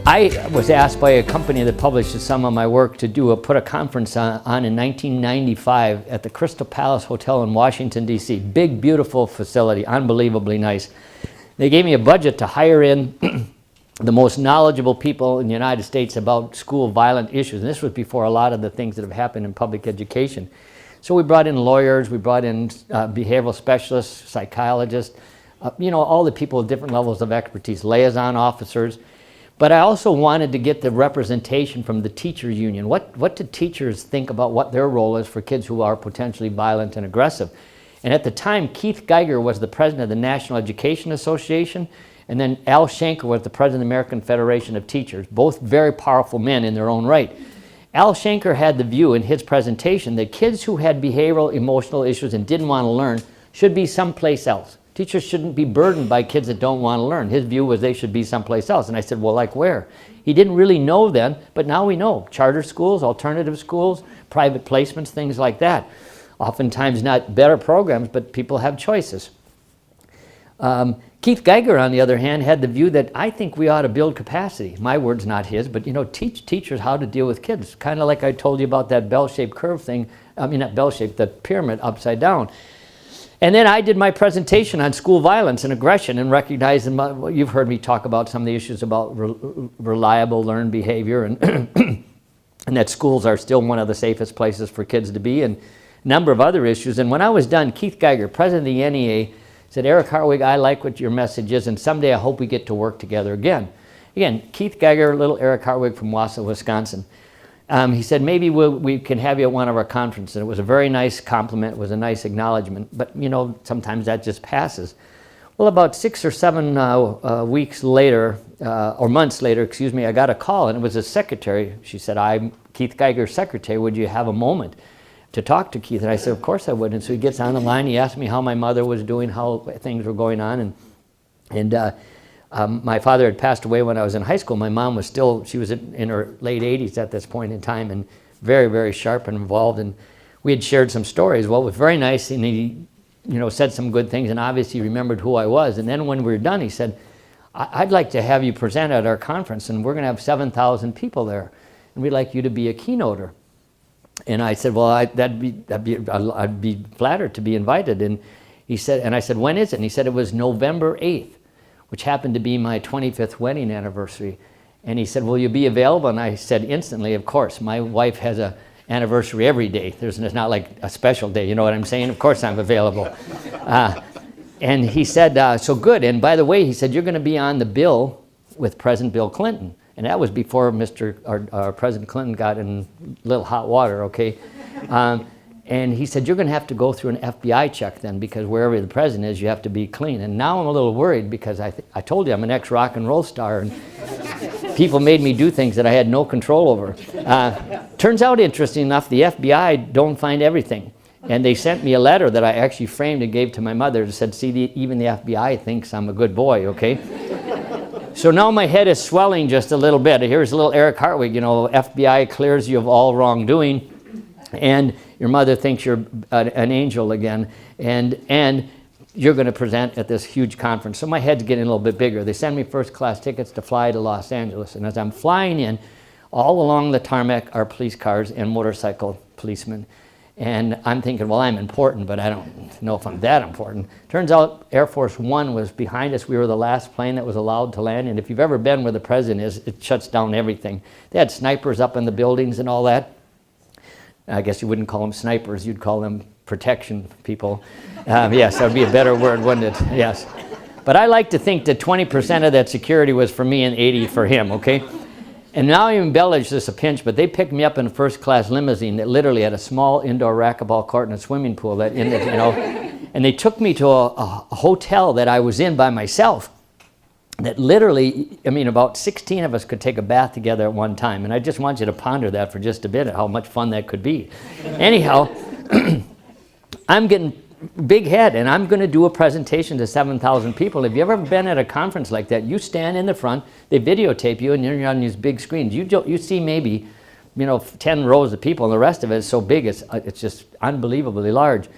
I was asked by a company that publishes some of my work to put a conference on in 1995 at the Crystal Palace Hotel in Washington, D.C. Big, beautiful facility, unbelievably nice. They gave me a budget to hire in the most knowledgeable people in the United States about school violent issues. And this was before a lot of the things that have happened in public education. So we brought in lawyers, we brought in behavioral specialists, psychologists, all the people with different levels of expertise, liaison officers. But I also wanted to get the representation from the teachers union. What do teachers think about what their role is for kids who are potentially violent and aggressive? And at the time, Keith Geiger was the president of the National Education Association, and then Al Shanker was the president of the American Federation of Teachers, both very powerful men in their own right. Al Shanker had the view in his presentation that kids who had behavioral, emotional issues and didn't want to learn should be someplace else. Teachers shouldn't be burdened by kids that don't want to learn. His view was they should be someplace else. And I said, well, like where? He didn't really know then, but now we know. Charter schools, alternative schools, private placements, things like that. Oftentimes not better programs, but people have choices. Keith Geiger, on the other hand, had the view that I think we ought to build capacity. My words, not his, but teach teachers how to deal with kids. Kind of like I told you about that bell-shaped curve thing. I mean, not bell-shaped, the pyramid upside down. And then I did my presentation on school violence and aggression and recognizing, you've heard me talk about some of the issues about reliable learned behavior and, and that schools are still one of the safest places for kids to be, and a number of other issues. And when I was done, Keith Geiger, president of the NEA, said, Eric Hartwig, I like what your message is, and someday I hope we get to work together again. Again, Keith Geiger, little Eric Hartwig from Wausau, Wisconsin. He said, maybe we can have you at one of our conferences. And it was a very nice compliment. It was a nice acknowledgement. But, sometimes that just passes. Well, about 6 or 7 weeks later, or months later, excuse me, I got a call, and it was a secretary. She said, I'm Keith Geiger's secretary. Would you have a moment to talk to Keith? And I said, of course I would. And so he gets on the line. He asked me how my mother was doing, how things were going on. And my father had passed away when I was in high school. My mom was still, she was in her late 80s at this point in time, and very, very sharp and involved. And we had shared some stories. Well, it was very nice, and he, said some good things, and obviously remembered who I was. And then when we were done, he said, I'd like to have you present at our conference, and we're going to have 7,000 people there, and we'd like you to be a keynoter. And I said, well, I'd be flattered to be invited. And he said, and I said, when is it? And he said, it was November 8th. Which happened to be my 25th wedding anniversary. And he said, will you be available? And I said instantly, of course. My wife has an anniversary every day. There's not like a special day, you know what I'm saying? Of course I'm available. And he said, so good. And by the way, he said, you're going to be on the bill with President Bill Clinton. And that was before our President Clinton got in a little hot water, okay? And he said, you're going to have to go through an FBI check then, because wherever the president is, you have to be clean. And now I'm a little worried because I told you I'm an ex-rock and roll star, and people made me do things that I had no control over. Turns out, interesting enough, the FBI don't find everything. And they sent me a letter that I actually framed and gave to my mother that said, see, even the FBI thinks I'm a good boy, okay? So now my head is swelling just a little bit. Here's a little Eric Hartwig, FBI clears you of all wrongdoing. And your mother thinks you're an angel again, and you're going to present at this huge conference. So my head's getting a little bit bigger. They send me first-class tickets to fly to Los Angeles, and as I'm flying in, all along the tarmac are police cars and motorcycle policemen. And I'm thinking, well, I'm important, but I don't know if I'm that important. Turns out Air Force One was behind us. We were the last plane that was allowed to land, and if you've ever been where the president is, it shuts down everything. They had snipers up in the buildings and all that. I guess you wouldn't call them snipers, you'd call them protection people. Yes, that would be a better word, wouldn't it? Yes. But I like to think that 20% of that security was for me and 80% for him, okay? And now I embellish this a pinch, but they picked me up in a first-class limousine that literally had a small indoor racquetball court and a swimming pool that in it, and they took me to a hotel that I was in by myself. That literally, about 16 of us could take a bath together at one time. And I just want you to ponder that for just a bit, how much fun that could be. Anyhow, I'm getting big head, and I'm going to do a presentation to 7,000 people. If you've ever been at a conference like that, you stand in the front, they videotape you, and you're on these big screens. You see maybe, 10 rows of people, and the rest of it is so big, it's just unbelievably large.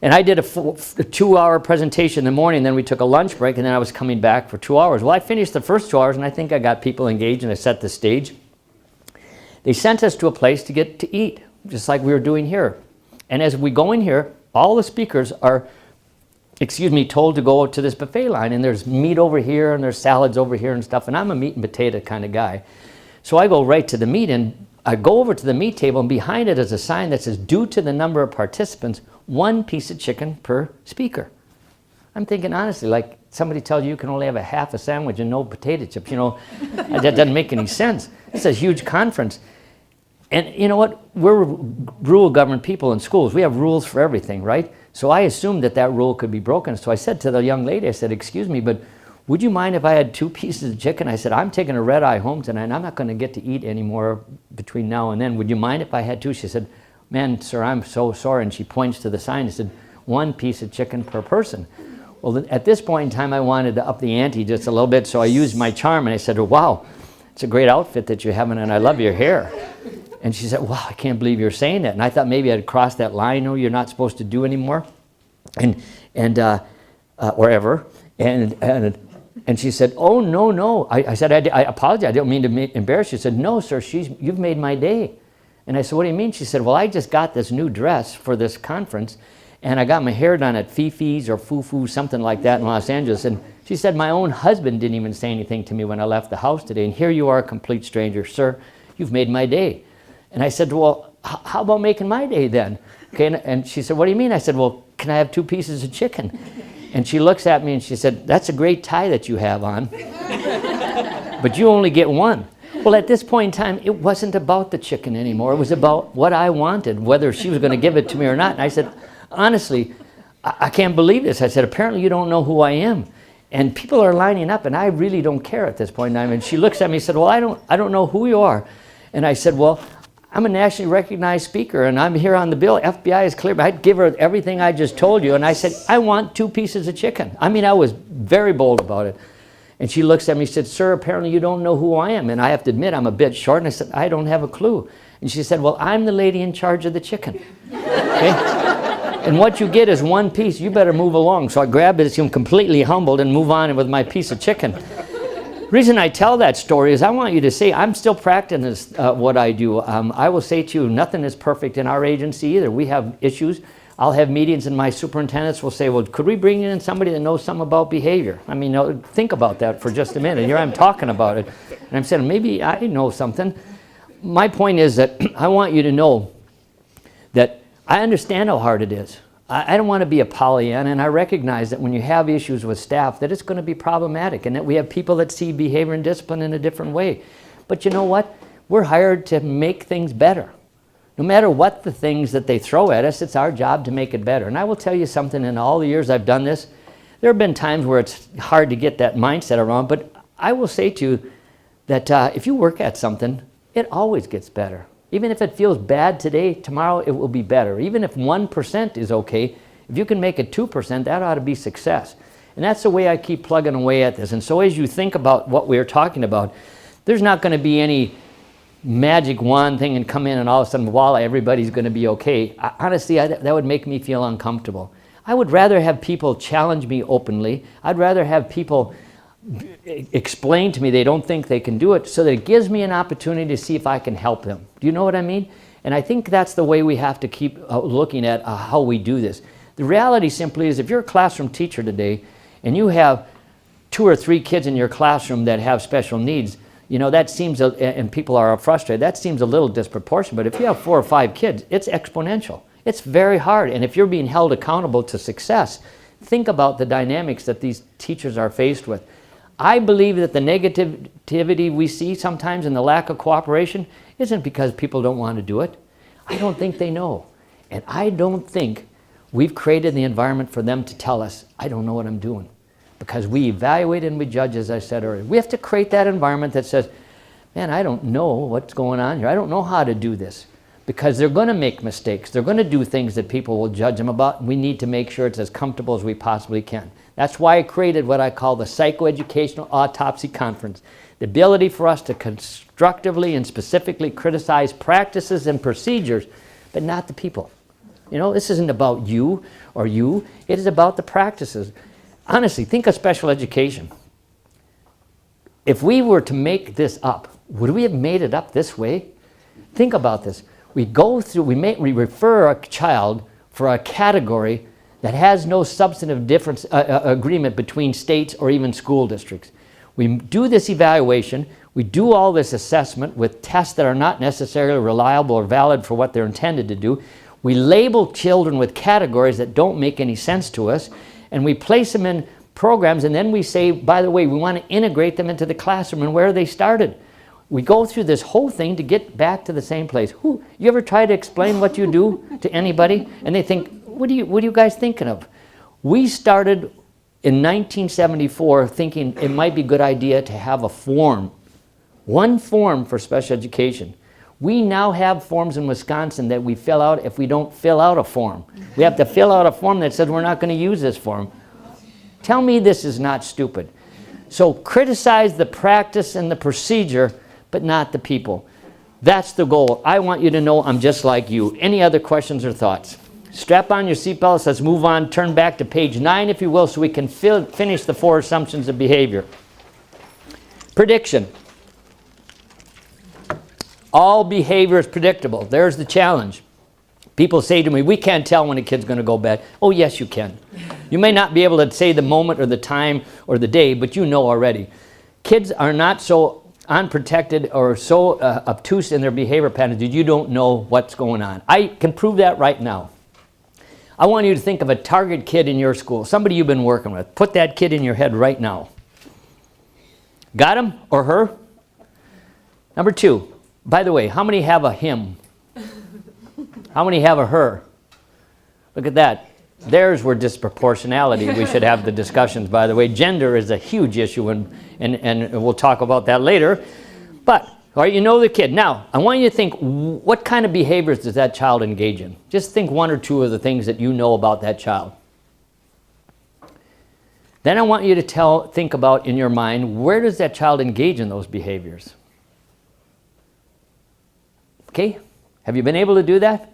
And I did a 2-hour presentation in the morning, then we took a lunch break, and then I was coming back for 2 hours. Well, I finished the first 2 hours, and I think I got people engaged, and I set the stage. They sent us to a place to get to eat, just like we were doing here. And as we go in here, all the speakers are, told to go to this buffet line, and there's meat over here, and there's salads over here and stuff, and I'm a meat and potato kind of guy. So I go right to the meat, and I go over to the meat table, and behind it is a sign that says, due to the number of participants, 1 piece of chicken per speaker. I'm thinking, honestly, like somebody tells you you can only have a half a sandwich and no potato chips, that doesn't make any sense. It's a huge conference. And you know what? We're rule governed people in schools. We have rules for everything, right? So I assumed that rule could be broken. So I said to the young lady, I said, excuse me, but would you mind if I had 2 pieces of chicken? I said, I'm taking a red eye home tonight, and I'm not going to get to eat anymore between now and then. Would you mind if I had 2? She said, man, sir, I'm so sorry. And she points to the sign and said, 1 piece of chicken per person. Well, at this point in time, I wanted to up the ante just a little bit, so I used my charm, and I said, oh, wow, it's a great outfit that you're having, and I love your hair. And she said, wow, I can't believe you're saying that. And I thought maybe I'd crossed that line, you're not supposed to do anymore, or ever. And she said, oh, no. I said, I apologize. I didn't mean to embarrass you. She said, no, sir, you've made my day. And I said, what do you mean? She said, well, I just got this new dress for this conference, and I got my hair done at Fifi's or Fufu, something like that in Los Angeles. And she said, my own husband didn't even say anything to me when I left the house today. And here you are, a complete stranger. Sir, you've made my day. And I said, well, how about making my day then? Okay, and she said, what do you mean? I said, well, can I have 2 pieces of chicken? And she looks at me and she said, that's a great tie that you have on, but you only get 1. Well, at this point in time, it wasn't about the chicken anymore. It was about what I wanted, whether she was going to give it to me or not. And I said, honestly, I can't believe this. I said, apparently you don't know who I am. And people are lining up, and I really don't care at this point in time. And she looks at me and said, well, I don't know who you are. And I said, well, I'm a nationally recognized speaker, and I'm here on the bill. FBI is clear. I'd give her everything I just told you. And I said, I want 2 pieces of chicken. I mean, I was very bold about it. And she looks at me and said, sir, apparently you don't know who I am. And I have to admit, I'm a bit short. And I said, I don't have a clue. And she said, well, I'm the lady in charge of the chicken. Okay? And what you get is 1 piece. You better move along. So I grabbed it, I'm completely humbled, and move on with my piece of chicken. The reason I tell that story is I want you to see I'm still practicing what I do. I will say to you, nothing is perfect in our agency either. We have issues. I'll have meetings, and my superintendents will say, well, could we bring in somebody that knows something about behavior? I mean, think about that for just a minute. Here I'm talking about it, and I'm saying, maybe I know something. My point is that I want you to know that I understand how hard it is. I don't want to be a Pollyanna, and I recognize that when you have issues with staff, that it's going to be problematic, and that we have people that see behavior and discipline in a different way. But you know what? We're hired to make things better. No matter what the things that they throw at us, it's our job to make it better. And I will tell you something, in all the years I've done this, there have been times where it's hard to get that mindset around, but I will say to you that if you work at something, it always gets better. Even if it feels bad today, tomorrow it will be better. Even if 1% is okay, if you can make it 2%, that ought to be success. And that's the way I keep plugging away at this. And so as you think about what we're talking about, there's not going to be any magic wand thing and come in and all of a sudden, voila, everybody's going to be okay. Honestly, that would make me feel uncomfortable. I would rather have people challenge me openly. I'd rather have people explain to me they don't think they can do it, so that it gives me an opportunity to see if I can help them. Do you know what I mean? And I think that's the way we have to keep looking at how we do this. The reality simply is, if you're a classroom teacher today and you have 2 or 3 kids in your classroom that have special needs, that seems, and people are frustrated, that seems a little disproportionate. But if you have 4 or 5 kids, it's exponential. It's very hard. And if you're being held accountable to success, think about the dynamics that these teachers are faced with. I believe that the negativity we see sometimes and the lack of cooperation isn't because people don't want to do it. I don't think they know. And I don't think we've created the environment for them to tell us, I don't know what I'm doing. Because we evaluate and we judge, as I said earlier. We have to create that environment that says, man, I don't know what's going on here. I don't know how to do this. Because they're going to make mistakes. They're going to do things that people will judge them about. We need to make sure it's as comfortable as we possibly can. That's why I created what I call the Psychoeducational Autopsy Conference. The ability for us to constructively and specifically criticize practices and procedures, but not the people. You know, this isn't about you or you. It is about the practices. Honestly, think of special education. If we were to make this up, would we have made it up this way? Think about this. We go through, we refer a child for a category that has no substantive difference, agreement between states or even school districts. We do this evaluation, we do all this assessment with tests that are not necessarily reliable or valid for what they're intended to do. We label children with categories that don't make any sense to us, and we place them in programs, and then we say, by the way, we want to integrate them into the classroom and where they started. We go through this whole thing to get back to the same place. You ever try to explain what you do to anybody, and they think, what are you guys thinking of? We started in 1974 thinking it might be a good idea to have a form, one form for special education. We now have forms in Wisconsin that we fill out if we don't fill out a form. We have to fill out a form that says we're not going to use this form. Tell me this is not stupid. So criticize the practice and the procedure, but not the people. That's the goal. I want you to know I'm just like you. Any other questions or thoughts? Strap on your seatbelts. Let's move on. Turn back to page 9, if you will, so we can finish the 4 assumptions of behavior. Prediction. All behavior is predictable. There's the challenge. People say to me, we can't tell when a kid's going to go bad. Oh, yes, you can. You may not be able to say the moment or the time or the day, but you know already. Kids are not so unprotected or so obtuse in their behavior patterns that you don't know what's going on. I can prove that right now. I want you to think of a target kid in your school, somebody you've been working with. Put that kid in your head right now. Got him or her? Number 2. By the way, how many have a him? How many have a her? Look at that. There's where disproportionality, we should have the discussions, by the way. Gender is a huge issue, and we'll talk about that later. But, all right, you know the kid. Now, I want you to think, what kind of behaviors does that child engage in? Just think 1 or 2 of the things that you know about that child. Then I want you to think about in your mind, where does that child engage in those behaviors? Okay? Have you been able to do that?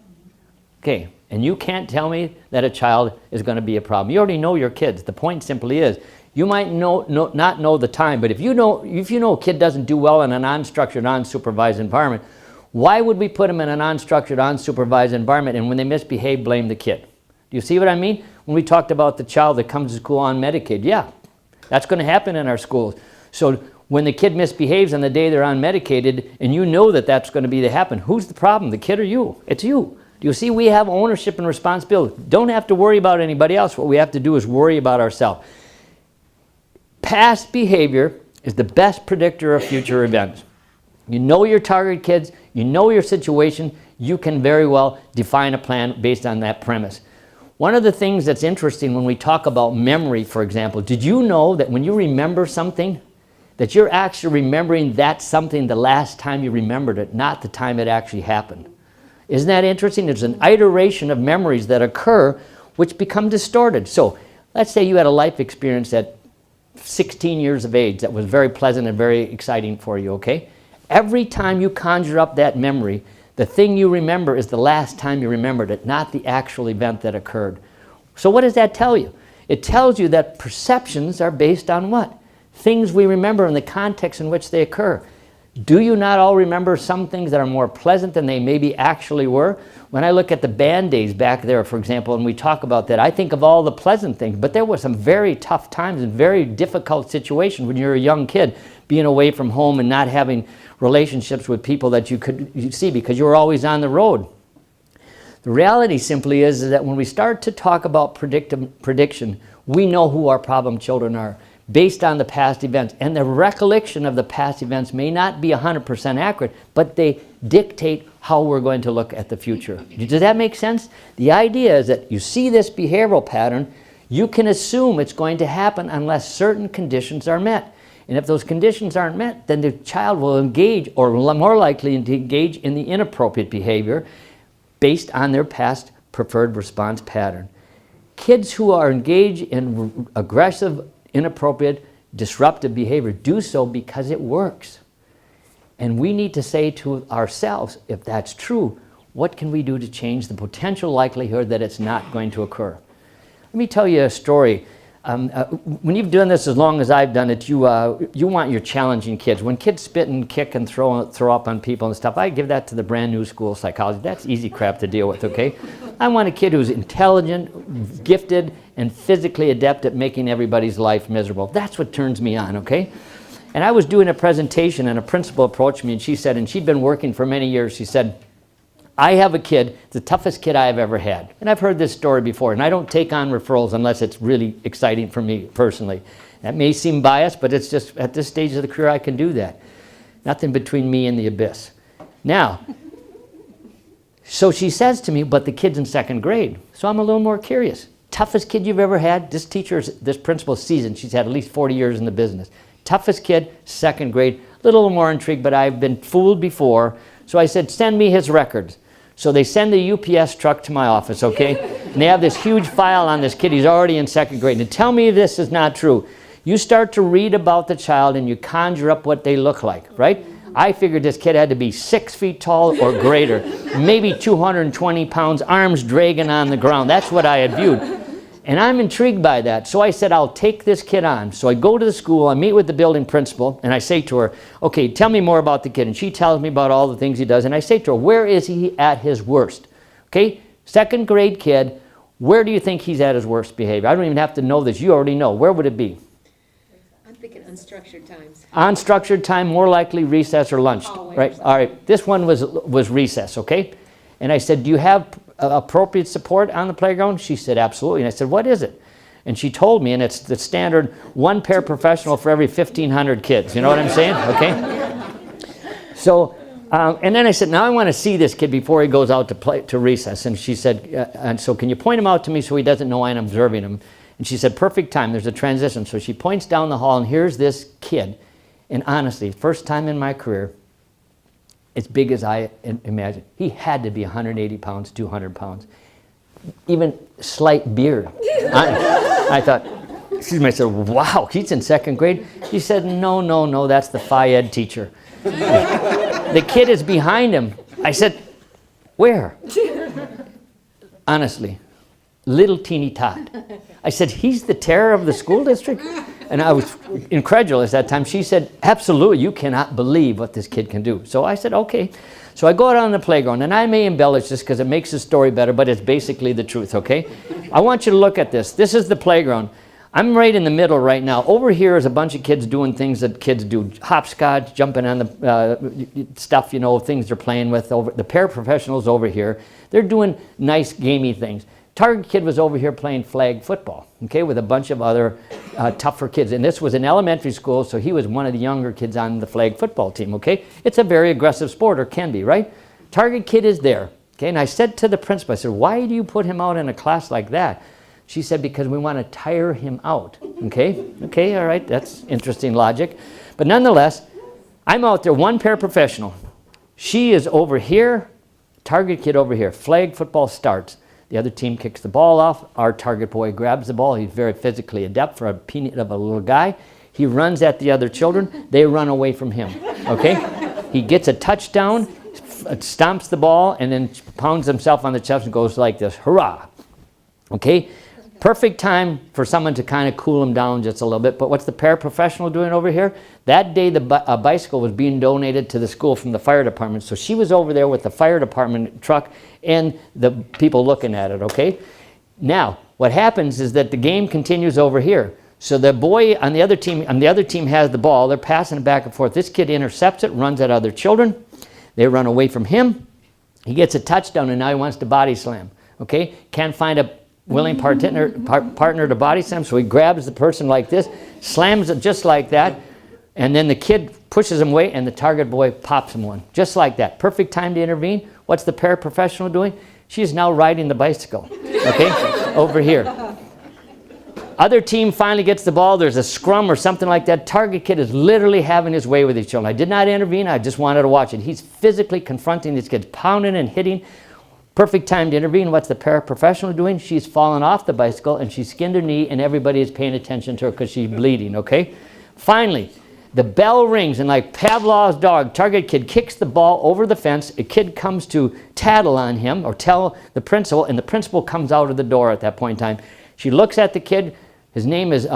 Okay. And you can't tell me that a child is going to be a problem. You already know your kids. The point simply is, you might not know the time, but if you know a kid doesn't do well in a non-structured, unsupervised environment, why would we put them in a non-structured, unsupervised environment, and when they misbehave, blame the kid? Do you see what I mean? When we talked about the child that comes to school on Medicaid, yeah, that's going to happen in our schools. So when the kid misbehaves on the day they're unmedicated, and you know that that's going to be to happen, who's the problem, the kid or you? It's you. Do you see we have ownership and responsibility? Don't have to worry about anybody else. What we have to do is worry about ourselves. Past behavior is the best predictor of future events. You know your target kids, you know your situation, you can very well define a plan based on that premise. One of the things that's interesting when we talk about memory, for example, did you know that when you remember something, that you're actually remembering that something the last time you remembered it, not the time it actually happened? Isn't that interesting? There's an iteration of memories that occur which become distorted. So let's say you had a life experience at 16 years of age that was very pleasant and very exciting for you, okay? Every time you conjure up that memory, the thing you remember is the last time you remembered it, not the actual event that occurred. So what does that tell you? It tells you that perceptions are based on what? Things we remember in the context in which they occur. Do you not all remember some things that are more pleasant than they maybe actually were? When I look at the band days back there, for example, and we talk about that, I think of all the pleasant things, but there were some very tough times and very difficult situations when you're a young kid, being away from home and not having relationships with people that you see because you were always on the road. The reality simply is that when we start to talk about prediction, we know who our problem children are, based on the past events. And the recollection of the past events may not be 100% accurate, but they dictate how we're going to look at the future. Does that make sense? The idea is that you see this behavioral pattern, you can assume it's going to happen unless certain conditions are met. And if those conditions aren't met, then the child will engage, or more likely to engage in the inappropriate behavior based on their past preferred response pattern. Kids who are engaged in aggressive, inappropriate, disruptive behavior do so because it works. And we need to say to ourselves, if that's true, What can we do to change the potential likelihood that it's not going to occur? Let me tell you a story. When you've done this as long as I've done it, you want your challenging kids. When kids spit and kick and throw up on people and stuff, I give that to the brand new school psychology. That's easy crap to deal with, okay? I want a kid who's intelligent, gifted, and physically adept at making everybody's life miserable. That's what turns me on, okay? And I was doing a presentation and a principal approached me and she said, and she'd been working for many years, she said, I have a kid, the toughest kid I've ever had. And I've heard this story before, and I don't take on referrals unless it's really exciting for me personally. That may seem biased, but it's just at this stage of the career I can do that. Nothing between me and the abyss. Now, so she says to me, but the kid's in second grade. So I'm a little more curious. Toughest kid you've ever had? This principal's seasoned. She's had at least 40 years in the business. Toughest kid, second grade. A little more intrigued, but I've been fooled before. So I said, send me his records. So they send the UPS truck to my office, okay? And they have this huge file on this kid. He's already in second grade. And tell me this is not true. You start to read about the child and you conjure up what they look like, right? I figured this kid had to be 6 feet tall or greater, maybe 220 pounds, arms dragging on the ground. That's what I had viewed. And I'm intrigued by that. So I said, I'll take this kid on. So I go to the school, I meet with the building principal, and I say to her, okay, tell me more about the kid. And she tells me about all the things he does. And I say to her, where is he at his worst? Okay, second grade kid, where do you think he's at his worst behavior? I don't even have to know this. You already know. Where would it be? I'm thinking unstructured times. Unstructured time, more likely recess or lunch, right? All right, this one was recess, okay? And I said, do you have appropriate support on the playground? She said, absolutely. And I said, what is it? And she told me, and it's the standard one paraprofessional for every 1,500 kids. You know what I'm saying? Okay? So, and then I said, now I want to see this kid before he goes out to recess. And she said, and so can you point him out to me so he doesn't know I'm observing him? And she said, perfect time. There's a transition. So she points down the hall, and here's this kid. And honestly, first time in my career, as big as I imagined. He had to be 180 pounds, 200 pounds. Even slight beard. I thought, excuse me, I said, wow, he's in second grade? She said, no, that's the Phi-Ed teacher. The kid is behind him. I said, where? Honestly, little teeny tot. I said, he's the terror of the school district? And I was incredulous at that time. She said, absolutely, you cannot believe what this kid can do. So I said, okay. So I go out on the playground, and I may embellish this because it makes the story better, but it's basically the truth, okay? I want you to look at this. This is the playground. I'm right in the middle right now. Over here is a bunch of kids doing things that kids do. Hopscotch, jumping on the stuff, you know, things they're playing with. The paraprofessionals over here, they're doing nice, gamey things. Target kid was over here playing flag football, okay, with a bunch of other tougher kids. And this was an elementary school, so he was one of the younger kids on the flag football team, okay? It's a very aggressive sport, or can be, right? Target kid is there, okay? And I said to the principal, I said, why do you put him out in a class like that? She said, because we want to tire him out, okay? Okay, all right, that's interesting logic. But nonetheless, I'm out there, one paraprofessional. She is over here, target kid over here. Flag football starts. The other team kicks the ball off. Our target boy grabs the ball. He's very physically adept for a peanut of a little guy. He runs at the other children. They run away from him, okay? He gets a touchdown, stomps the ball, and then pounds himself on the chest and goes like this, hurrah, okay? Perfect time for someone to kind of cool him down just a little bit. But what's the paraprofessional doing over here? That day, a bicycle was being donated to the school from the fire department. So she was over there with the fire department truck and the people looking at it, okay? Now, what happens is that the game continues over here. So the boy on the other team has the ball. They're passing it back and forth. This kid intercepts it, runs at other children. They run away from him. He gets a touchdown, and now he wants to body slam, okay? Can't find a willing partner to body slam, so he grabs the person like this, slams it just like that, and then the kid pushes him away, and the target boy pops him one, just like that. Perfect time to intervene. What's the paraprofessional doing? She's now riding the bicycle, okay, over here. Other team finally gets the ball. There's a scrum or something like that. Target kid is literally having his way with these children. I did not intervene. I just wanted to watch it. He's physically confronting these kids, pounding and hitting. Perfect time to intervene. What's the paraprofessional doing? She's fallen off the bicycle and she skinned her knee, and everybody is paying attention to her because she's bleeding, okay? Finally, The bell rings, and like Pavlov's dog, target kid kicks the ball over the fence. A kid comes to tattle on him or tell the principal, and the principal comes out of the door at that point in time. She looks at the kid. His name is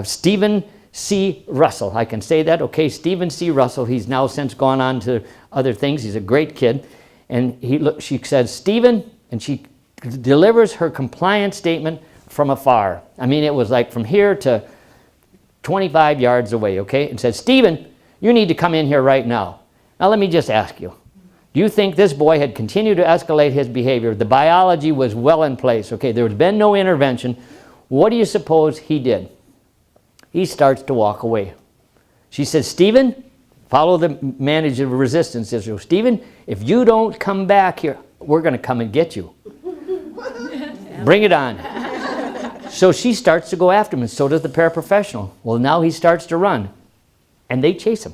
Stephen C. Russell. I can say that. Okay, Stephen C. Russell. He's now since gone on to other things. He's a great kid. And she says, Stephen, and she delivers her compliance statement from afar. I mean, it was like from here to 25 yards away, okay? And said, Stephen, you need to come in here right now. Now let me just ask you, do you think this boy had continued to escalate his behavior? The biology was well in place, okay? There had been no intervention. What do you suppose he did? He starts to walk away. She says, Stephen, follow the manager of resistance issue. Stephen, if you don't come back here, we're going to come and get you. Bring it on. So she starts to go after him, and so does the paraprofessional. Well, now he starts to run, and they chase him.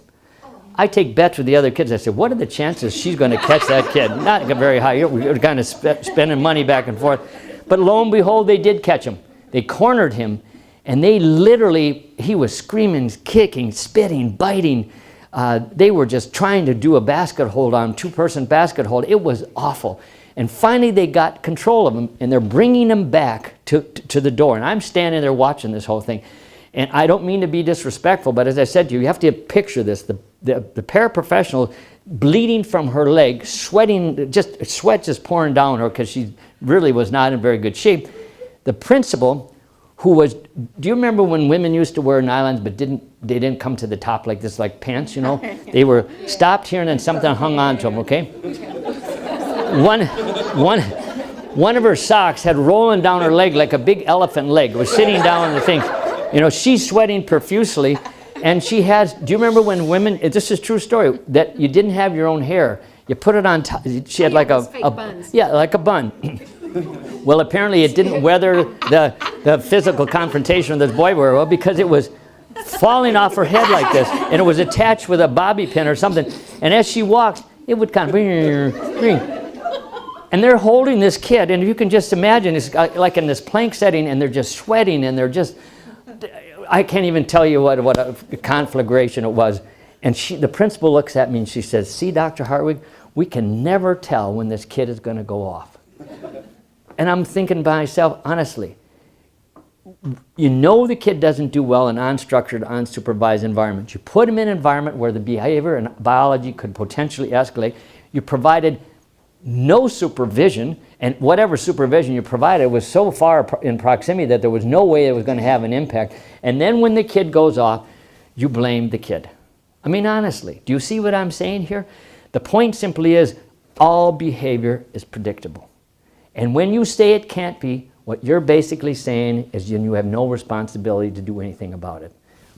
I take bets with the other kids. I said, what are the chances she's going to catch that kid? Not very high. We're kind of spending money back and forth. But lo and behold, they did catch him. They cornered him, and they literally, he was screaming, kicking, spitting, biting. They were just trying to do a basket hold on him, two-person basket hold. It was awful. And finally, they got control of him, and they're bringing him back to the door. And I'm standing there watching this whole thing. And I don't mean to be disrespectful, but as I said to you, you have to picture this. The paraprofessional bleeding from her leg, sweating, sweat just pouring down her because she really was not in very good shape. The principal, who was, do you remember when women used to wear nylons but they didn't come to the top like this, like pants, you know? They were stopped here and then something hung on to them, okay? One of her socks had rolling down her leg like a big elephant leg. It was sitting down on the thing. You know, she's sweating profusely, and she has, do you remember when women, this is a true story, that you didn't have your own hair. You put it on top, she had like a yeah, like a bun. Well, apparently it didn't weather the physical confrontation with this boy very well because it was falling off her head like this, and it was attached with a bobby pin or something. And as she walks, it would kind of and they're holding this kid, and you can just imagine it's like in this plank setting, and they're just sweating, and they're just, I can't even tell you what a conflagration it was. And the principal looks at me and she says, see, Dr. Hartwig, we can never tell when this kid is going to go off. And I'm thinking by myself, honestly, you know the kid doesn't do well in unstructured, unsupervised environments. You put him in an environment where the behavior and biology could potentially escalate. You provided no supervision, and whatever supervision you provided was so far in proximity that there was no way it was going to have an impact. And then when the kid goes off, you blame the kid. I mean, honestly, do you see what I'm saying here? The point simply is all behavior is predictable. And when you say it can't be, what you're basically saying is you have no responsibility to do anything about it.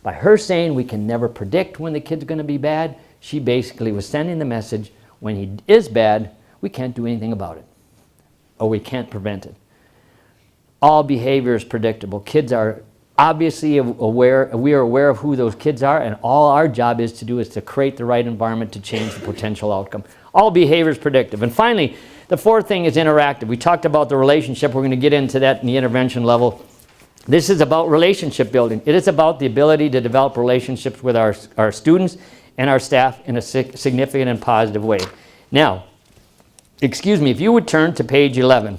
By her saying we can never predict when the kid's going to be bad, she basically was sending the message when he is bad, we can't do anything about it, or we can't prevent it. All behavior is predictable. Kids are obviously aware, we are aware of who those kids are, and all our job is to create the right environment to change the potential outcome. All behavior is predictive. And finally, the fourth thing is interactive. We talked about the relationship. We're going to get into that in the intervention level. This is about relationship building. It is about the ability to develop relationships with our students and our staff in a significant and positive way. Now, excuse me, if you would turn to page 11.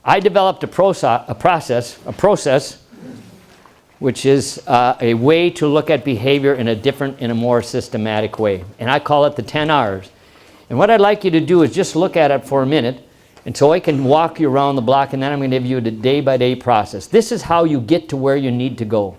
I developed a process, which is a way to look at behavior in a more systematic way. And I call it the 10 R's. And what I'd like you to do is just look at it for a minute, and so I can walk you around the block, and then I'm going to give you the day-by-day process. This is how you get to where you need to go.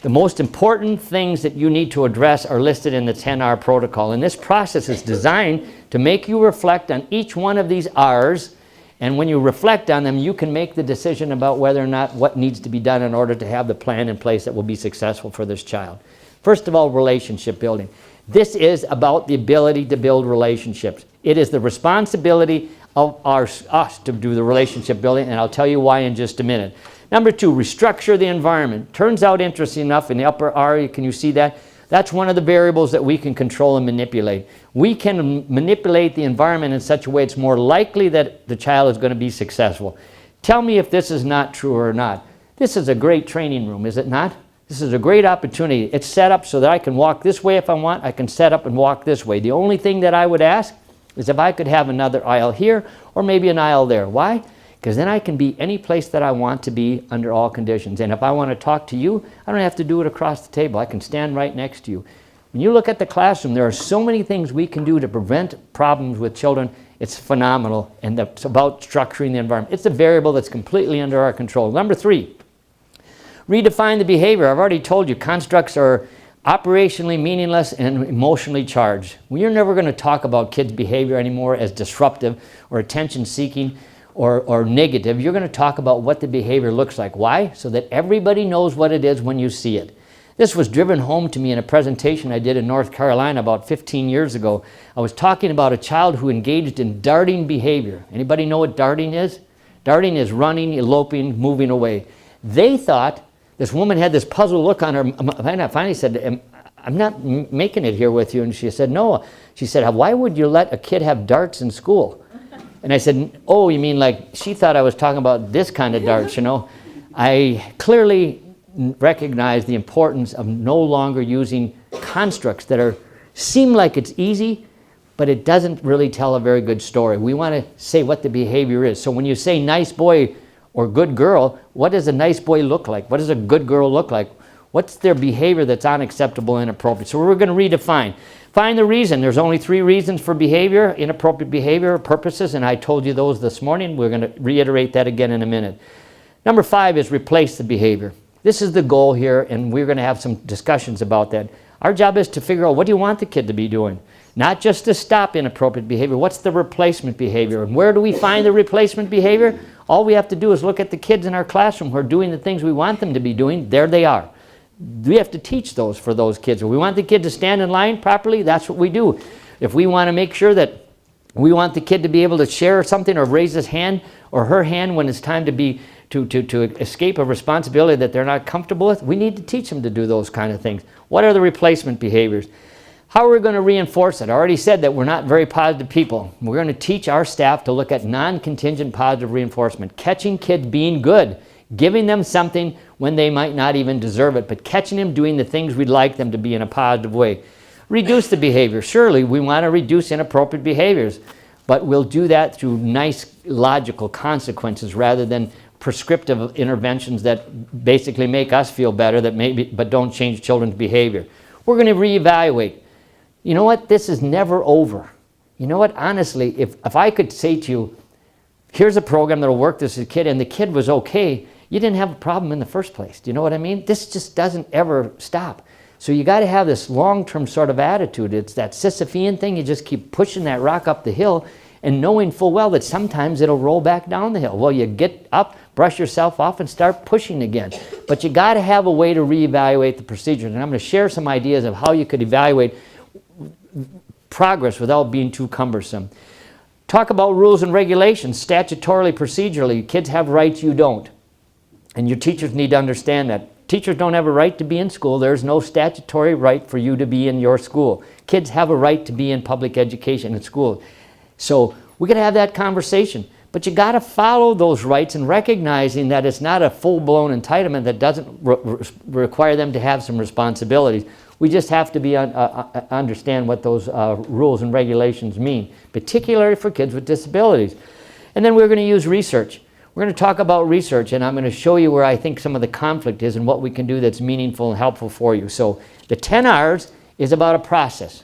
The most important things that you need to address are listed in the 10R protocol. And this process is designed to make you reflect on each one of these R's. And when you reflect on them, you can make the decision about whether or not what needs to be done in order to have the plan in place that will be successful for this child. First of all, relationship building. This is about the ability to build relationships. It is the responsibility of us to do the relationship building, and I'll tell you why in just a minute. Number 2, restructure the environment. Turns out, interesting enough, in the upper R, can you see that? That's one of the variables that we can control and manipulate. We can manipulate the environment in such a way it's more likely that the child is going to be successful. Tell me if this is not true or not. This is a great training room, is it not? This is a great opportunity. It's set up so that I can walk this way if I want. I can set up and walk this way. The only thing that I would ask is if I could have another aisle here or maybe an aisle there. Why? Because then I can be any place that I want to be under all conditions. And if I want to talk to you, I don't have to do it across the table. I can stand right next to you. When you look at the classroom, there are so many things we can do to prevent problems with children. It's phenomenal, and it's about structuring the environment. It's a variable that's completely under our control. Number 3, redefine the behavior. I've already told you constructs are operationally meaningless and emotionally charged. We're never going to talk about kids' behavior anymore as disruptive or attention-seeking or negative. You're going to talk about what the behavior looks like. Why? So that everybody knows what it is when you see it. This was driven home to me in a presentation I did in North Carolina about 15 years ago. I was talking about a child who engaged in darting behavior. Anybody know what darting is? Darting is running, eloping, moving away. They thought, this woman had this puzzled look on her, and I finally said, I'm not making it here with you. And she said, no. She said, why would you let a kid have darts in school? And I said, oh, you mean like, she thought I was talking about this kind of darts, you know. I clearly recognize the importance of no longer using constructs that seem like it's easy, but it doesn't really tell a very good story. We want to say what the behavior is. So when you say nice boy or good girl, what does a nice boy look like? What does a good girl look like? What's their behavior that's unacceptable and inappropriate? So we're going to redefine. Find the reason. There's only 3 reasons for behavior, inappropriate behavior, purposes, and I told you those this morning. We're going to reiterate that again in a minute. Number 5 is replace the behavior. This is the goal here, and we're going to have some discussions about that. Our job is to figure out, what do you want the kid to be doing? Not just to stop inappropriate behavior. What's the replacement behavior? And where do we find the replacement behavior? All we have to do is look at the kids in our classroom who are doing the things we want them to be doing. There they are. We have to teach those for those kids. If we want the kid to stand in line properly, that's what we do. If we want to make sure that we want the kid to be able to share something or raise his hand or her hand when it's time to escape a responsibility that they're not comfortable with, we need to teach them to do those kind of things. What are the replacement behaviors? How are we going to reinforce it? I already said that we're not very positive people. We're going to teach our staff to look at non-contingent positive reinforcement, catching kids being good, giving them something when they might not even deserve it, but catching them doing the things we'd like them to be in a positive way. Reduce the behavior. Surely we want to reduce inappropriate behaviors, but we'll do that through nice logical consequences rather than prescriptive interventions that basically make us feel better but don't change children's behavior. We're going to reevaluate. You know what? This is never over. You know what? Honestly, if I could say to you, here's a program that will work this kid, and the kid was okay, you didn't have a problem in the first place. Do you know what I mean? This just doesn't ever stop. So you got to have this long-term sort of attitude. It's that Sisyphean thing. You just keep pushing that rock up the hill and knowing full well that sometimes it'll roll back down the hill. Well, you get up, brush yourself off, and start pushing again. But you got to have a way to reevaluate the procedures. And I'm going to share some ideas of how you could evaluate progress without being too cumbersome. Talk about rules and regulations, statutorily, procedurally. Kids have rights, you don't. And your teachers need to understand that. Teachers don't have a right to be in school. There's no statutory right for you to be in your school. Kids have a right to be in public education at school. So we're going to have that conversation. But you got to follow those rights and recognizing that it's not a full-blown entitlement that doesn't require them to have some responsibilities. We just have to understand what those rules and regulations mean, particularly for kids with disabilities. And then we're going to use research. We're going to talk about research, and I'm going to show you where I think some of the conflict is and what we can do that's meaningful and helpful for you. So the 10 R's is about a process.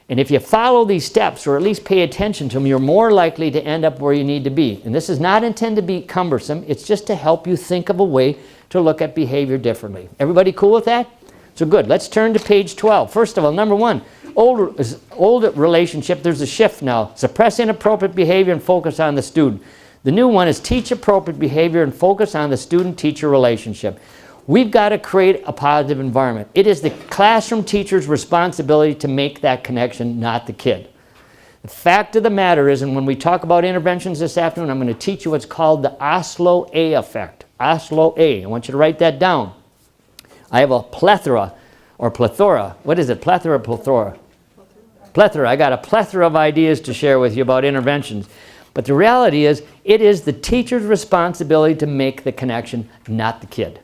And if you follow these steps, or at least pay attention to them, you're more likely to end up where you need to be. And this is not intended to be cumbersome. It's just to help you think of a way to look at behavior differently. Everybody cool with that? So good. Let's turn to page 12. First of all, number 1, old relationship, there's a shift now. Suppress inappropriate behavior and focus on the student. The new one is teach appropriate behavior and focus on the student-teacher relationship. We've got to create a positive environment. It is the classroom teacher's responsibility to make that connection, not the kid. The fact of the matter is, and when we talk about interventions this afternoon, I'm going to teach you what's called the Oslo A effect. Oslo A. I want you to write that down. I have a plethora. What is it? Plethora or plethora? Plethora. I got a plethora of ideas to share with you about interventions. But the reality is, it is the teacher's responsibility to make the connection, not the kid.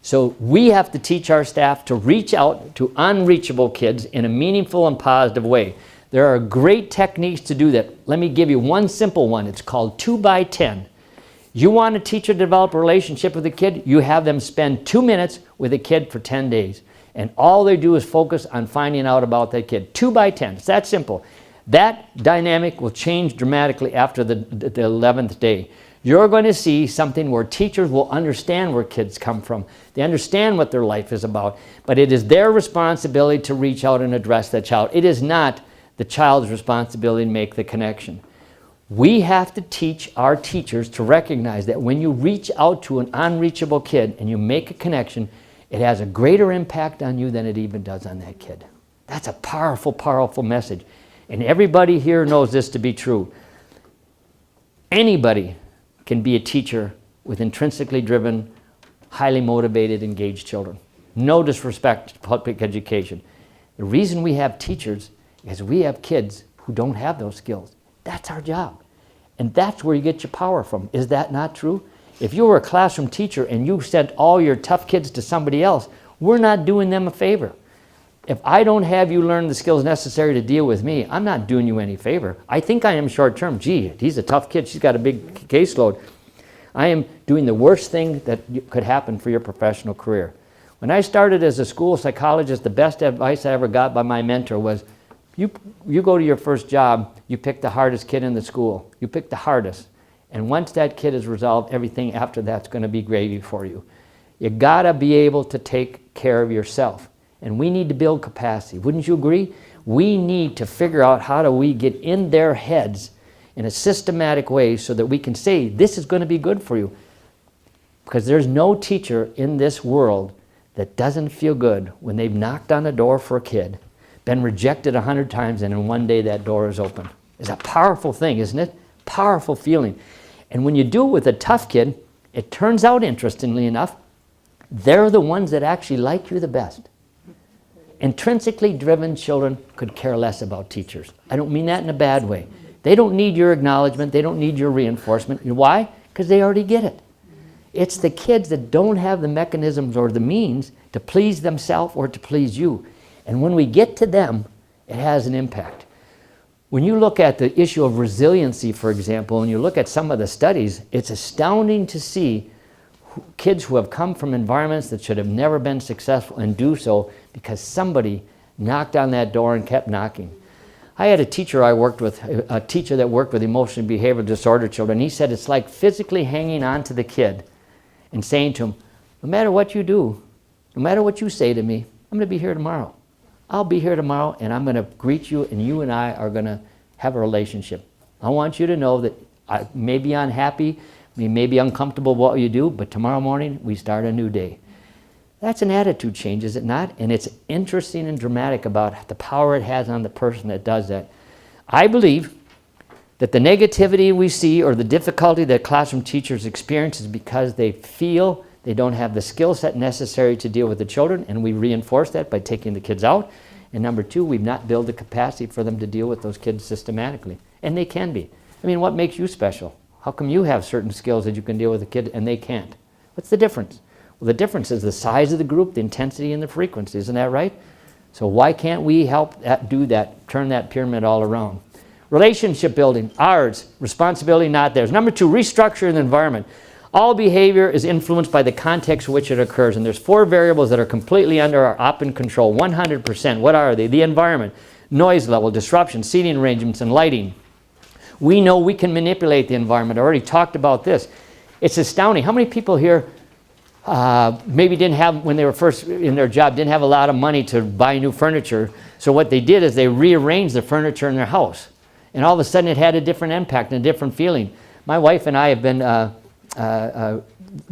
So we have to teach our staff to reach out to unreachable kids in a meaningful and positive way. There are great techniques to do that. Let me give you one simple one. It's called 2 by 10. You want a teacher to develop a relationship with a kid, you have them spend 2 minutes with a kid for 10 days. And all they do is focus on finding out about that kid. 2 by 10. It's that simple. That dynamic will change dramatically after the 11th day. You're going to see something where teachers will understand where kids come from. They understand what their life is about. But it is their responsibility to reach out and address that child. It is not the child's responsibility to make the connection. We have to teach our teachers to recognize that when you reach out to an unreachable kid and you make a connection, it has a greater impact on you than it even does on that kid. That's a powerful, powerful message. And everybody here knows this to be true. Anybody can be a teacher with intrinsically driven, highly motivated, engaged children. No disrespect to public education. The reason we have teachers is we have kids who don't have those skills. That's our job. And that's where you get your power from. Is that not true? If you were a classroom teacher and you sent all your tough kids to somebody else, we're not doing them a favor. If I don't have you learn the skills necessary to deal with me, I'm not doing you any favor. I think I am short term. Gee, he's a tough kid. She's got a big caseload. I am doing the worst thing that could happen for your professional career. When I started as a school psychologist, the best advice I ever got by my mentor was, you go to your first job, you pick the hardest kid in the school. You pick the hardest. And once that kid is resolved, everything after that's going to be gravy for you. You got to be able to take care of yourself. And we need to build capacity. Wouldn't you agree? We need to figure out how do we get in their heads in a systematic way so that we can say, this is going to be good for you. Because there's no teacher in this world that doesn't feel good when they've knocked on a door for a kid, been rejected 100 times, and in one day that door is open. It's a powerful thing, isn't it? Powerful feeling. And when you do it with a tough kid, it turns out, interestingly enough, they're the ones that actually like you the best. Intrinsically driven children could care less about teachers. I don't mean that in a bad way. They don't need your acknowledgement. They don't need your reinforcement. Why? Because they already get it. It's the kids that don't have the mechanisms or the means to please themselves or to please you. And when we get to them, it has an impact. When you look at the issue of resiliency, for example, and you look at some of the studies, it's astounding to see kids who have come from environments that should have never been successful and do so because somebody knocked on that door and kept knocking. I had a teacher I worked with, a teacher that worked with emotional behavioral disorder children. He said it's like physically hanging on to the kid and saying to him, no matter what you do, no matter what you say to me, I'm going to be here tomorrow. I'll be here tomorrow and I'm going to greet you and you and I are going to have a relationship. I want you to know that I may be unhappy, may be uncomfortable with what you do, but tomorrow morning we start a new day. That's an attitude change, is it not? And it's interesting and dramatic about the power it has on the person that does that. I believe that the negativity we see or the difficulty that classroom teachers experience is because they feel they don't have the skill set necessary to deal with the children, and we reinforce that by taking the kids out. And number two, we've not built the capacity for them to deal with those kids systematically. And they can be. I mean, what makes you special? How come you have certain skills that you can deal with a kid and they can't? What's the difference? Well, the difference is the size of the group, the intensity, and the frequency. Isn't that right? So why can't we help do that, turn that pyramid all around? Relationship building, ours. Responsibility, not theirs. Number two, restructure the environment. All behavior is influenced by the context in which it occurs, and there's 4 variables that are completely under our open control, 100%. What are they? The environment, noise level, disruption, seating arrangements, and lighting. We know we can manipulate the environment. I already talked about this. It's astounding. How many people here maybe didn't have, when they were first in their job, didn't have a lot of money to buy new furniture, so what they did is they rearranged the furniture in their house, and all of a sudden it had a different impact and a different feeling. My wife and I have been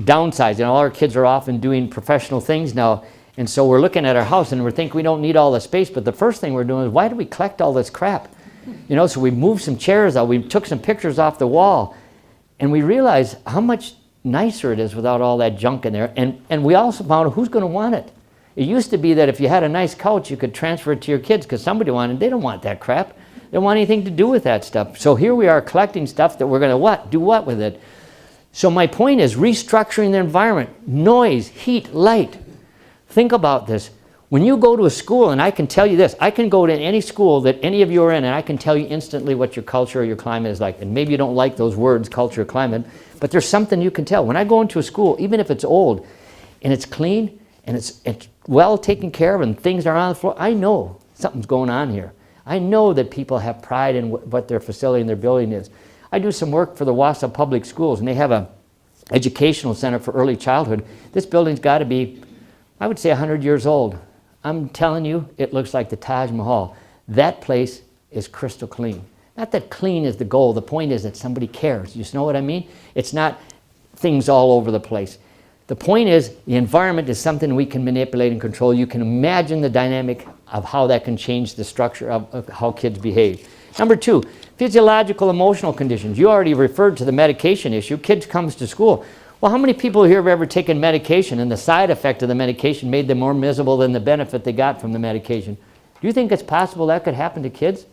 downsizing. All our kids are off and doing professional things now, and so we're looking at our house and we think we don't need all the space, but the first thing we're doing is, why do we collect all this crap? You know, so we moved some chairs out, we took some pictures off the wall, and we realized how much nicer it is without all that junk in there. And we also found out who's going to want it. It used to be that if you had a nice couch, you could transfer it to your kids because somebody wanted it. They don't want that crap. They don't want anything to do with that stuff. So here we are collecting stuff that we're going to what? Do what with it? So my point is restructuring the environment, noise, heat, light. Think about this. When you go to a school, and I can tell you this, I can go to any school that any of you are in, and I can tell you instantly what your culture or your climate is like. And maybe you don't like those words, culture or climate, but there's something you can tell. When I go into a school, even if it's old, and it's clean, and it's well taken care of, and things are on the floor, I know something's going on here. I know that people have pride in what their facility and their building is. I do some work for the Wausau Public Schools, and they have a educational center for early childhood. This building's got to be, I would say, 100 years old. I'm telling you, it looks like the Taj Mahal. That place is crystal clean. Not that clean is the goal. The point is that somebody cares. You know what I mean? It's not things all over the place. The point is the environment is something we can manipulate and control. You can imagine the dynamic of how that can change the structure of how kids behave. Number 2, physiological emotional conditions. You already referred to the medication issue. Kids comes to school. Well, how many people here have ever taken medication and the side effect of the medication made them more miserable than the benefit they got from the medication? Do you think it's possible that could happen to kids?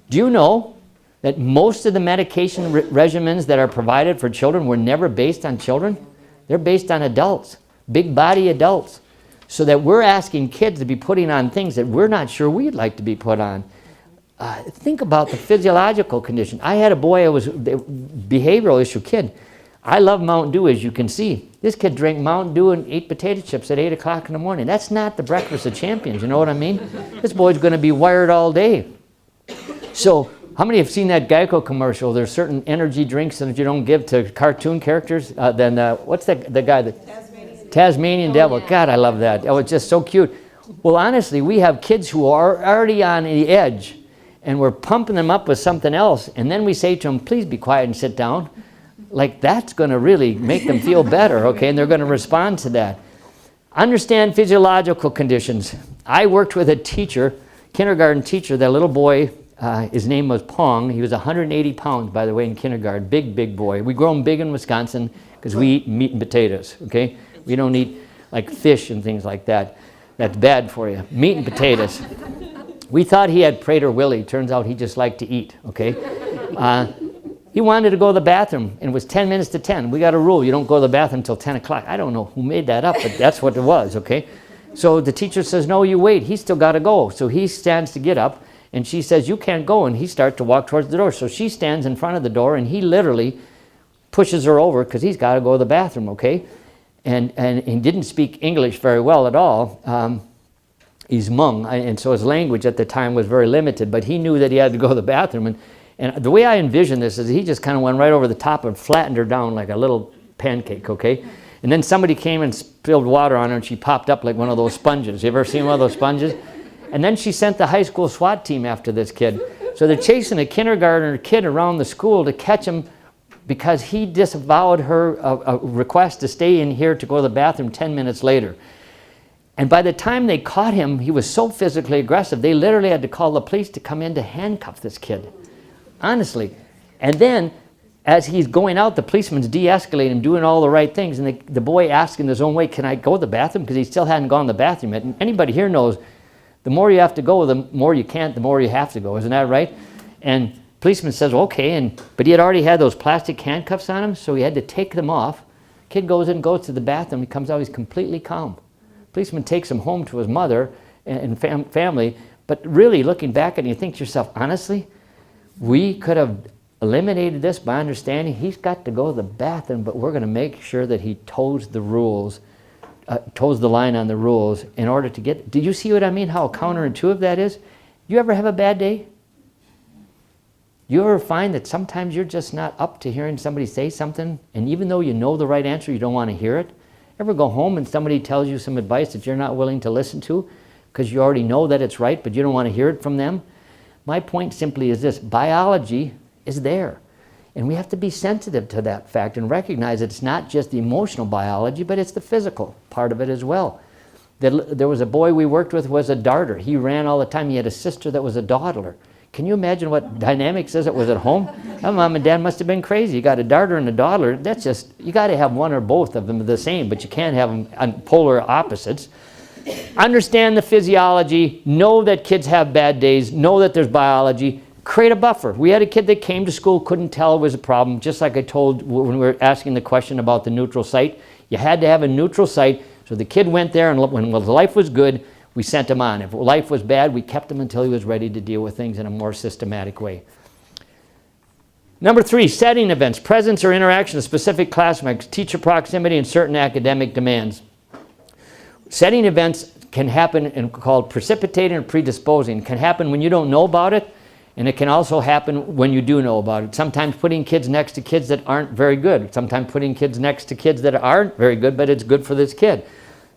Do you know that most of the medication regimens that are provided for children were never based on children? They're based on adults, big body adults. So that we're asking kids to be putting on things that we're not sure we'd like to be put on. Think about the physiological condition. I had a boy, who was a behavioral issue kid. I love Mountain Dew, as you can see. This kid drank Mountain Dew and ate potato chips at 8 o'clock in the morning. That's not the breakfast of champions, you know what I mean? This boy's going to be wired all day. So, how many have seen that Geico commercial? There's certain energy drinks that you don't give to cartoon characters. What's the guy? Tasmanian Devil. Yeah. God, I love that. Oh, it's just so cute. Well, honestly, we have kids who are already on the edge, and we're pumping them up with something else, and then we say to them, please be quiet and sit down. Like, that's going to really make them feel better, okay? And they're going to respond to that. Understand physiological conditions. I worked with a teacher, kindergarten teacher, that little boy, his name was Pong. He was 180 pounds, by the way, in kindergarten. Big, big boy. We grow him big in Wisconsin because we eat meat and potatoes, okay? We don't eat, like, fish and things like that. That's bad for you. Meat and potatoes. We thought he had Prader-Willi. Turns out he just liked to eat, okay? He wanted to go to the bathroom, and it was 10 minutes to 10. We got a rule. You don't go to the bathroom until 10 o'clock. I don't know who made that up, but that's what it was, okay? So the teacher says, no, you wait. He's still got to go. So he stands to get up, and she says, you can't go, and he starts to walk towards the door. So she stands in front of the door, and he literally pushes her over because he's got to go to the bathroom, okay? And he didn't speak English very well at all. He's Hmong, and so his language at the time was very limited, but he knew that he had to go to the bathroom. And the way I envision this is he just kind of went right over the top and flattened her down like a little pancake, okay? And then somebody came and spilled water on her, and she popped up like one of those sponges. You ever seen one of those sponges? And then she sent the high school SWAT team after this kid. So they're chasing a kindergartner kid around the school to catch him because he disavowed her request to stay in here to go to the bathroom 10 minutes later. And by the time they caught him, he was so physically aggressive, they literally had to call the police to come in to handcuff this kid. Honestly. And then, as he's going out, the policeman's de-escalating him, doing all the right things, and the boy asks in his own way, can I go to the bathroom? Because he still hadn't gone to the bathroom yet. And anybody here knows, the more you have to go, the more you can't, the more you have to go. Isn't that right? And policeman says, okay, but he had already had those plastic handcuffs on him, so he had to take them off. Kid goes in, goes to the bathroom, he comes out, he's completely calm. Policeman takes him home to his mother and family, but really looking back at it, you think to yourself, honestly, we could have eliminated this by understanding he's got to go to the bathroom, but we're going to make sure that he toes the rules, toes the line on the rules in order to get. Did you see what I mean? How counterintuitive that is? You ever have a bad day? You ever find that sometimes you're just not up to hearing somebody say something, and even though you know the right answer, you don't want to hear it? Ever go home and somebody tells you some advice that you're not willing to listen to because you already know that it's right, but you don't want to hear it from them? My point simply is this: biology is there. And we have to be sensitive to that fact and recognize that it's not just the emotional biology, but it's the physical part of it as well. There was a boy we worked with who was a darter. He ran all the time. He had a sister that was a dawdler. Can you imagine what dynamics is it was at home? My mom and dad must have been crazy. You got a darter and a dawdler. That's just, you got to have one or both of them the same, but you can't have them on polar opposites. Understand the physiology. Know that kids have bad days. Know that there's biology. Create a buffer. We had a kid that came to school, couldn't tell it was a problem, just like I told when we were asking the question about the neutral site. You had to have a neutral site, so the kid went there, and when life was good, we sent him on. If life was bad, we kept him until he was ready to deal with things in a more systematic way. Number 3, setting events, presence or interaction of specific classmates, teacher proximity, and certain academic demands. Setting events can happen and called precipitating or predisposing. It can happen when you don't know about it, and it can also happen when you do know about it. Sometimes putting kids next to kids that aren't very good. Sometimes putting kids next to kids that aren't very good, but it's good for this kid.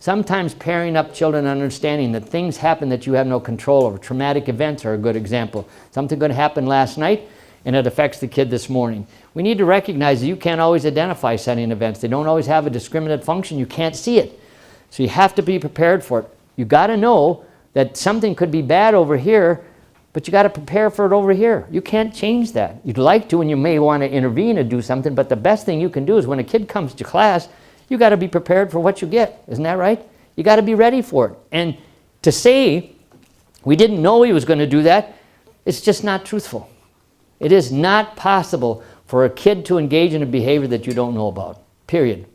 Sometimes pairing up children and understanding that things happen that you have no control over. Traumatic events are a good example. Something good happened last night, and it affects the kid this morning. We need to recognize that you can't always identify setting events. They don't always have a discriminate function. You can't see it. So you have to be prepared for it. You got to know that something could be bad over here, but you got to prepare for it over here. You can't change that. You'd like to, and you may want to intervene and do something, but the best thing you can do is when a kid comes to class, you got to be prepared for what you get. Isn't that right? You got to be ready for it. And to say we didn't know he was going to do that, it's just not truthful. It is not possible for a kid to engage in a behavior that you don't know about, period.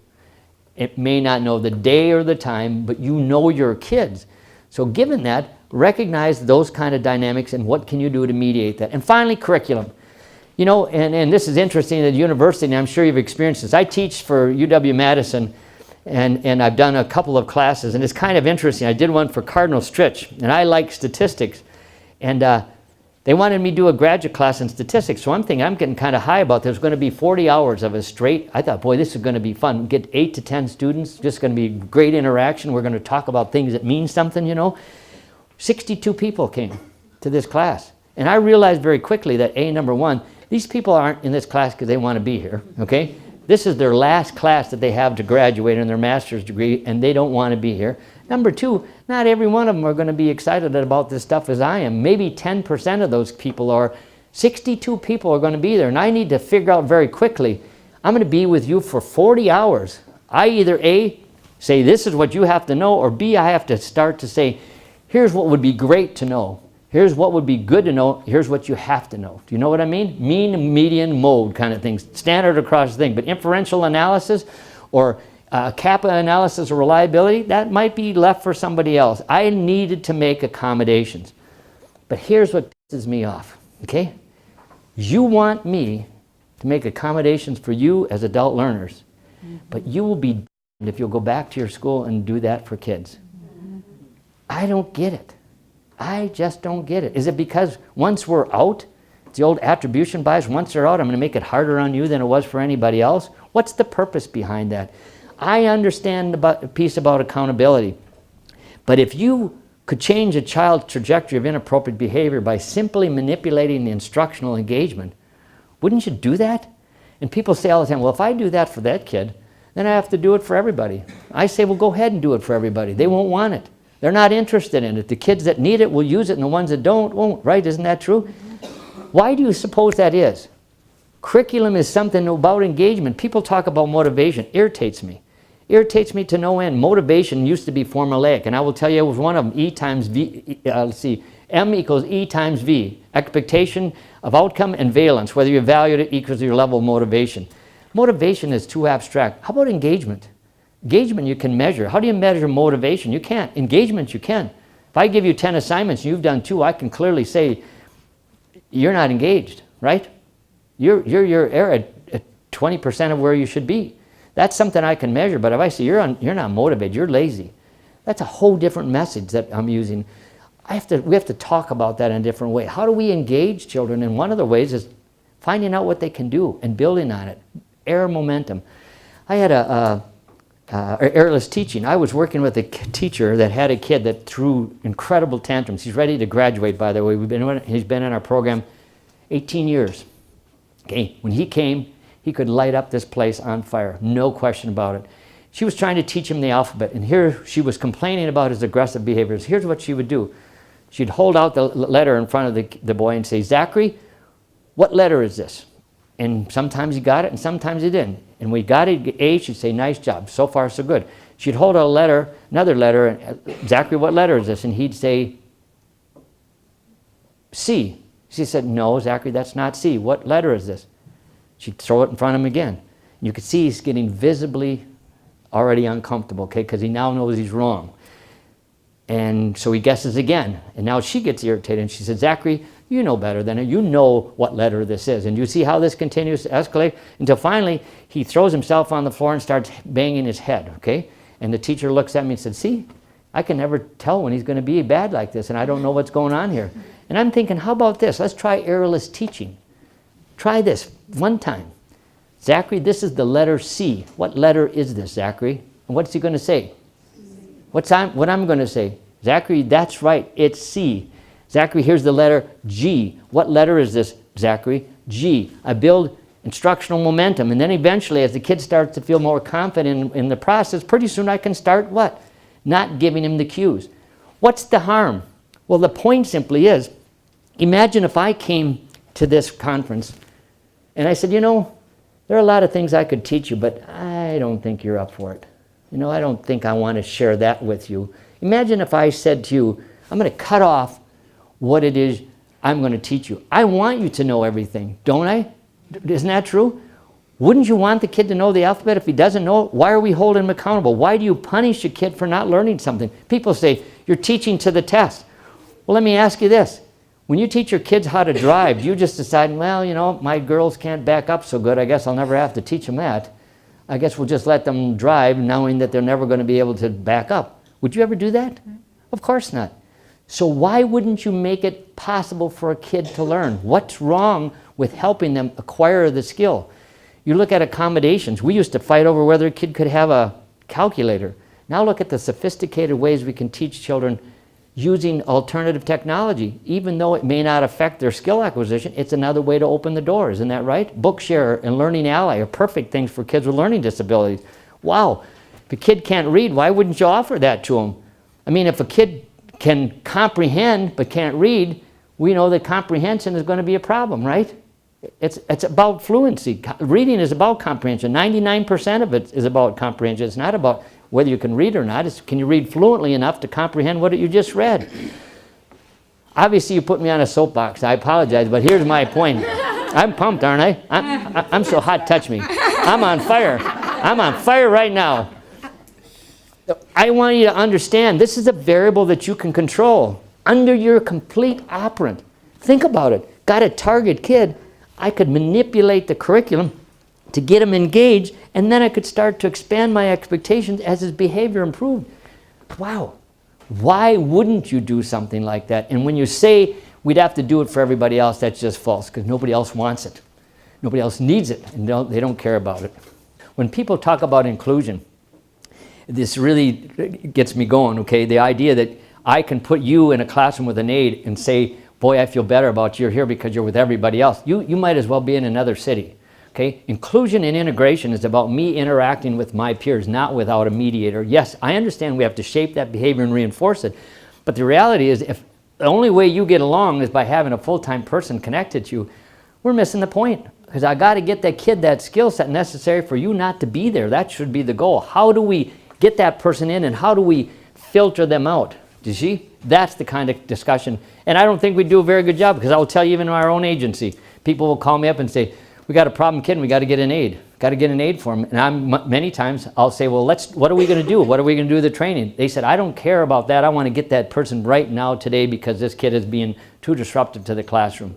It may not know the day or the time, but you know your kids. So given that, recognize those kind of dynamics and what can you do to mediate that. And finally, curriculum. You know, and this is interesting at university, and I'm sure you've experienced this. I teach for UW-Madison, and I've done a couple of classes, and it's kind of interesting. I did one for Cardinal Stritch, and I like statistics. And they wanted me to do a graduate class in statistics, so I'm thinking I'm getting kind of high about there's going to be 40 hours of it straight. I thought, boy, this is going to be fun. Get 8 to 10 students, just going to be great interaction. We're going to talk about things that mean something, you know. 62 people came to this class. And I realized very quickly that, number one, these people aren't in this class because they want to be here, okay? This is their last class that they have to graduate in their master's degree, and they don't want to be here. Number two, not every one of them are going to be excited about this stuff as I am. Maybe 10% of those people are. 62 people are going to be there, and I need to figure out very quickly, I'm going to be with you for 40 hours. I either A, say this is what you have to know, or B, I have to start to say, here's what would be great to know. Here's what would be good to know. Here's what you have to know. Do you know what I mean? Mean, median, mode kind of things. Standard across the thing. But inferential analysis or kappa analysis or reliability, that might be left for somebody else. I needed to make accommodations. But here's what pisses me off, okay? You want me to make accommodations for you as adult learners, but you will be damned if you'll go back to your school and do that for kids. I don't get it. I just don't get it. Is it because once we're out, it's the old attribution bias, once they're out, I'm going to make it harder on you than it was for anybody else? What's the purpose behind that? I understand the piece about accountability, but if you could change a child's trajectory of inappropriate behavior by simply manipulating the instructional engagement, wouldn't you do that? And people say all the time, well, if I do that for that kid, then I have to do it for everybody. I say, well, go ahead and do it for everybody. They won't want it. They're not interested in it. The kids that need it will use it, and the ones that don't won't, right? Isn't that true? Why do you suppose that is? Curriculum is something about engagement. People talk about motivation. Irritates me. Irritates me to no end. Motivation used to be formulaic, and I will tell you it was one of them. E times V, M equals E times V. Expectation of outcome and valence, whether you evaluate it equals your level of motivation. Motivation is too abstract. How about engagement? Engagement you can measure. How do you measure motivation? You can't. Engagement you can. If I give you 10 assignments and you've done 2, I can clearly say you're not engaged, right? You're at 20% of where you should be. That's something I can measure, but if I say you're not motivated, you're lazy, that's a whole different message that I'm using. We have to talk about that in a different way. How do we engage children? And one of the ways is finding out what they can do and building on it. Air momentum. I had airless teaching. I was working with a teacher that had a kid that threw incredible tantrums. He's ready to graduate, by the way. He's been in our program 18 years. Okay, when he came, he could light up this place on fire, no question about it. She was trying to teach him the alphabet, and here she was complaining about his aggressive behaviors. Here's what she would do. She'd hold out the letter in front of the boy and say, Zachary, what letter is this? And sometimes he got it, and sometimes he didn't. And when he got it, A, she'd say, nice job, so far so good. She'd hold out a letter, another letter, and Zachary, what letter is this? And he'd say, C. She said, no, Zachary, that's not C. What letter is this? She'd throw it in front of him again. You could see he's getting visibly already uncomfortable, okay, because he now knows he's wrong. And so he guesses again. And now she gets irritated, and she said, Zachary, you know better than it. You know what letter this is. And you see how this continues to escalate until finally he throws himself on the floor and starts banging his head, okay? And the teacher looks at me and said, see, I can never tell when he's going to be bad like this, and I don't know what's going on here. And I'm thinking, how about this? Let's try errorless teaching. Try this one time. Zachary, this is the letter C. What letter is this, Zachary? And what's he going to say? What I'm going to say? Zachary, that's right. It's C. Zachary, here's the letter G. What letter is this, Zachary? G. I build instructional momentum. And then eventually, as the kid starts to feel more confident in the process, pretty soon I can start what? Not giving him the cues. What's the harm? Well, the point simply is, imagine if I came to this conference and I said, you know, there are a lot of things I could teach you, but I don't think you're up for it. You know, I don't think I want to share that with you. Imagine if I said to you, I'm going to cut off what it is I'm going to teach you. I want you to know everything, don't I? Isn't that true? Wouldn't you want the kid to know the alphabet if he doesn't know it? Why are we holding him accountable? Why do you punish a kid for not learning something? People say, you're teaching to the test. Well, let me ask you this. When you teach your kids how to drive, do you just decide, well, you know, my girls can't back up so good. I guess I'll never have to teach them that. I guess we'll just let them drive knowing that they're never going to be able to back up. Would you ever do that? Of course not. So why wouldn't you make it possible for a kid to learn? What's wrong with helping them acquire the skill? You look at accommodations. We used to fight over whether a kid could have a calculator. Now look at the sophisticated ways we can teach children using alternative technology. Even though it may not affect their skill acquisition, it's another way to open the door. Isn't that right? Bookshare and Learning Ally are perfect things for kids with learning disabilities. Wow, if a kid can't read, why wouldn't you offer that to them? I mean, if a kid can comprehend but can't read, we know that comprehension is going to be a problem, right? It's about fluency. Reading is about comprehension. 99% of it is about comprehension. It's not about whether you can read or not. It's can you read fluently enough to comprehend what you just read. Obviously, you put me on a soapbox. I apologize, but here's my point. I'm pumped, aren't I? I'm so hot, touch me. I'm on fire. I'm on fire right now. I want you to understand this is a variable that you can control under your complete operant. Think about it. Got a target kid. I could manipulate the curriculum to get him engaged, and then I could start to expand my expectations as his behavior improved. Wow. Why wouldn't you do something like that? And when you say we'd have to do it for everybody else, that's just false, because nobody else wants it. Nobody else needs it, and they don't care about it. When people talk about inclusion, this really gets me going, okay? The idea that I can put you in a classroom with an aide and say, boy, I feel better about you. You're here because you're with everybody else. You might as well be in another city. Okay? Inclusion and integration is about me interacting with my peers, not without a mediator. Yes, I understand we have to shape that behavior and reinforce it, but the reality is if the only way you get along is by having a full-time person connected to you, we're missing the point. Because I got to get that kid that skill set necessary for you not to be there. That should be the goal. How do we get that person in and how do we filter them out? Do you see? That's the kind of discussion. And I don't think we do a very good job because I will tell you even in our own agency, people will call me up and say, we got a problem kid and we got to get an aide. Got to get an aide for him. And many times I'll say, well, what are we going to do? What are we going to do with the training? They said, I don't care about that. I want to get that person right now today because this kid is being too disruptive to the classroom.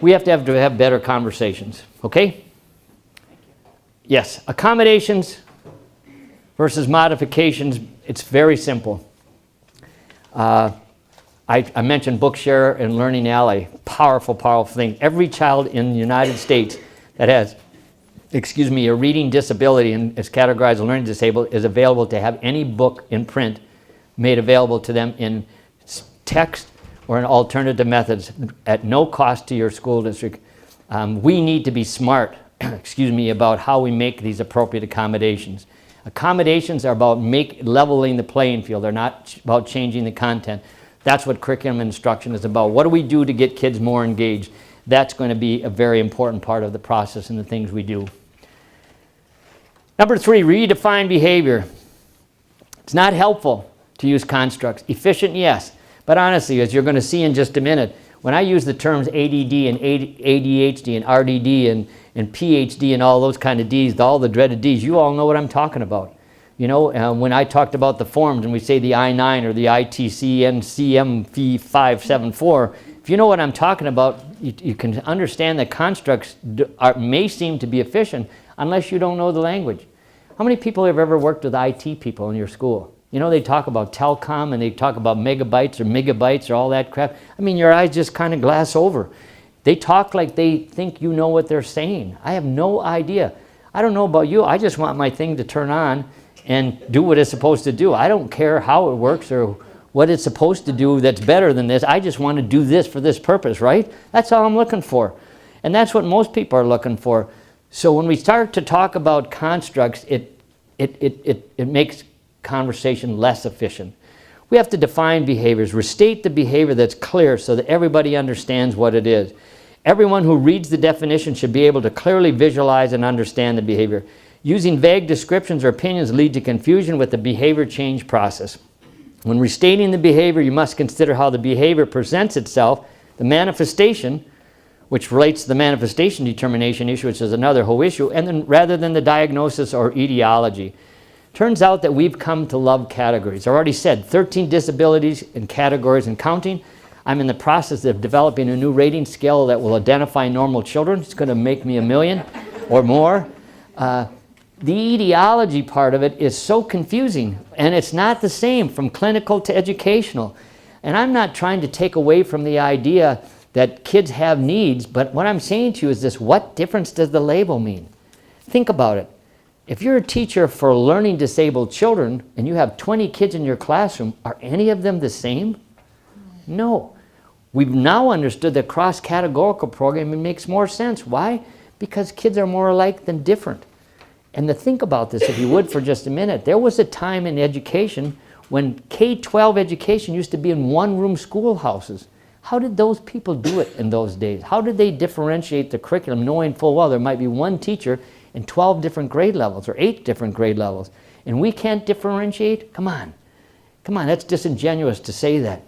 We have to have better conversations, okay? Yes, accommodations versus modifications, it's very simple. I mentioned Bookshare and Learning Ally, powerful, powerful thing. Every child in the United States that has, a reading disability and is categorized as learning disabled is available to have any book in print made available to them in text or in alternative methods at no cost to your school district. We need to be smart, about how we make these appropriate accommodations. Accommodations are about leveling the playing field. They're not about changing the content. That's what curriculum instruction is about. What do we do to get kids more engaged? That's going to be a very important part of the process and the things we do. Number 3, redefine behavior. It's not helpful to use constructs. Efficient, yes. But honestly, as you're going to see in just a minute, When I use the terms ADD and ADHD and RDD and Ph.D. and all those kind of Ds, all the dreaded Ds, you all know what I'm talking about. You know, when I talked about the forms and we say the I-9 or the ITC NCM 574, if you know what I'm talking about, you can understand that constructs may seem to be efficient unless you don't know the language. How many people have ever worked with IT people in your school? You know, they talk about telecom and they talk about megabytes or megabytes or all that crap. I mean, your eyes just kind of glass over. They talk like they think you know what they're saying. I have no idea. I don't know about you. I just want my thing to turn on and do what it's supposed to do. I don't care how it works or what it's supposed to do that's better than this. I just want to do this for this purpose, right? That's all I'm looking for. And that's what most people are looking for. So when we start to talk about constructs, it makes conversation less efficient. We have to define behaviors, restate the behavior that's clear so that everybody understands what it is. Everyone who reads the definition should be able to clearly visualize and understand the behavior. Using vague descriptions or opinions lead to confusion with the behavior change process. When restating the behavior, you must consider how the behavior presents itself, the manifestation, which relates to the manifestation determination issue, which is another whole issue, and then rather than the diagnosis or etiology. Turns out that we've come to love categories. I already said 13 disabilities in categories and counting. I'm in the process of developing a new rating scale that will identify normal children. It's going to make me $1 million or more. The etiology part of it is so confusing, and it's not the same from clinical to educational. And I'm not trying to take away from the idea that kids have needs, but what I'm saying to you is this: what difference does the label mean? Think about it. If you're a teacher for learning disabled children and you have 20 kids in your classroom, are any of them the same? No. We've now understood that cross-categorical programming makes more sense. Why? Because kids are more alike than different. And to think about this, if you would, for just a minute, there was a time in education when K-12 education used to be in one-room schoolhouses. How did those people do it in those days? How did they differentiate the curriculum, knowing full well there might be one teacher in 12 different grade levels or 8 different grade levels? And we can't differentiate? Come on. Come on, that's disingenuous to say that.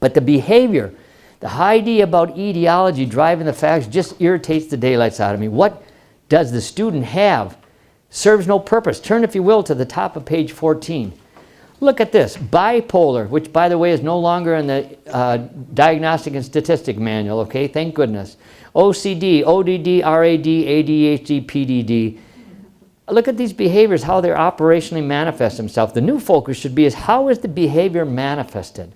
But the behavior, the idea about etiology driving the facts just irritates the daylights out of me. What does the student have? Serves no purpose. Turn, if you will, to the top of page 14. Look at this. Bipolar, which, by the way, is no longer in the Diagnostic and Statistic Manual, okay? Thank goodness. OCD, ODD, RAD, ADHD, PDD. Look at these behaviors, how they're operationally manifest themselves. The new focus should be is how is the behavior manifested?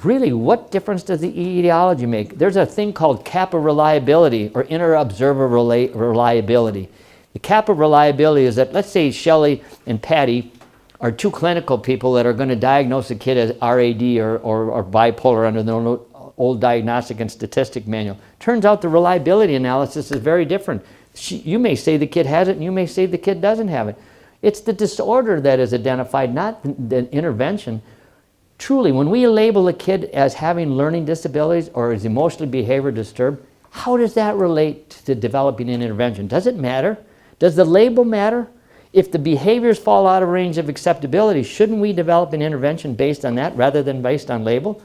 Really, what difference does the etiology make? There's a thing called kappa reliability or inter-observer reliability. The kappa reliability is that, let's say Shelley and Patty are two clinical people that are going to diagnose a kid as RAD or bipolar under the old Diagnostic and Statistic Manual. Turns out the reliability analysis is very different. You may say the kid has it and you may say the kid doesn't have it. It's the disorder that is identified, not the intervention. Truly, when we label a kid as having learning disabilities or is emotionally behavior disturbed, how does that relate to developing an intervention? Does it matter? Does the label matter? If the behaviors fall out of range of acceptability, shouldn't we develop an intervention based on that rather than based on label?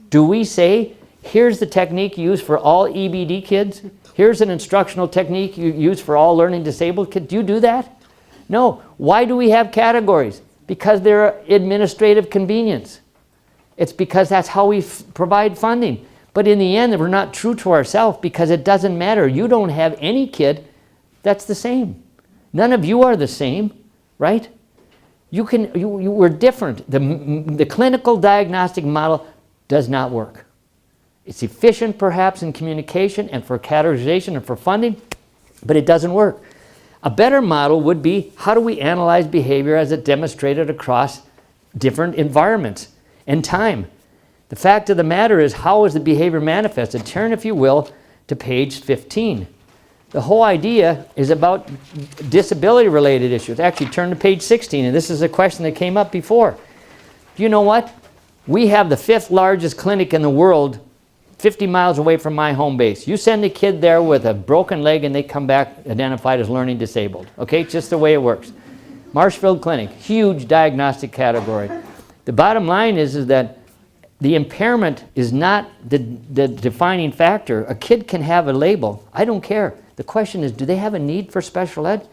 Do we say, here's the technique used for all EBD kids? Here's an instructional technique you use for all learning disabled kids? Do you do that? No. Why do we have categories? Because they're administrative convenience. It's because that's how we provide funding. But in the end, we're not true to ourselves because it doesn't matter. You don't have any kid that's the same. None of you are the same, right? We're different. The clinical diagnostic model does not work. It's efficient perhaps in communication and for categorization and for funding, but it doesn't work. A better model would be, how do we analyze behavior as it demonstrated across different environments and time? The fact of the matter is, how is the behavior manifested? Turn, if you will, to page 15. The whole idea is about disability-related issues. Actually, turn to page 16, and this is a question that came up before. Do you know what? We have the 5th largest clinic in the world 50 miles away from my home base. You send a kid there with a broken leg and they come back identified as learning disabled. Okay, it's just the way it works. Marshfield Clinic, huge diagnostic category. The bottom line is that the impairment is not the defining factor. A kid can have a label. I don't care. The question is, do they have a need for special ed?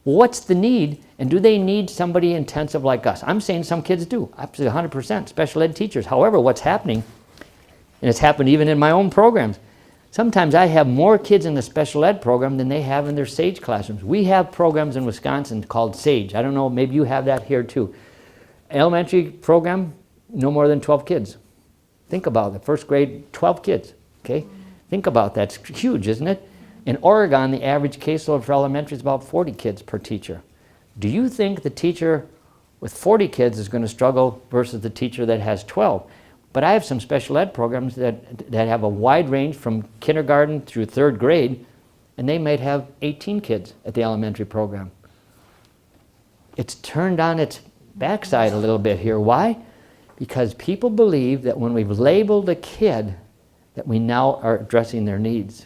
What's the need, and do they need somebody intensive like us? I'm saying some kids do, absolutely 100%, special ed teachers. However, what's happening, and it's happened even in my own programs, sometimes I have more kids in the special ed program than they have in their SAGE classrooms. We have programs in Wisconsin called SAGE. I don't know, maybe you have that here too. Elementary program, no more than 12 kids. Think about it, first grade, 12 kids, okay? Think about that, it's huge, isn't it? In Oregon, the average caseload for elementary is about 40 kids per teacher. Do you think the teacher with 40 kids is going to struggle versus the teacher that has 12? But I have some special ed programs that have a wide range from kindergarten through third grade, and they might have 18 kids at the elementary program. It's turned on its backside a little bit here. Why? Because people believe that when we've labeled a kid, that we now are addressing their needs.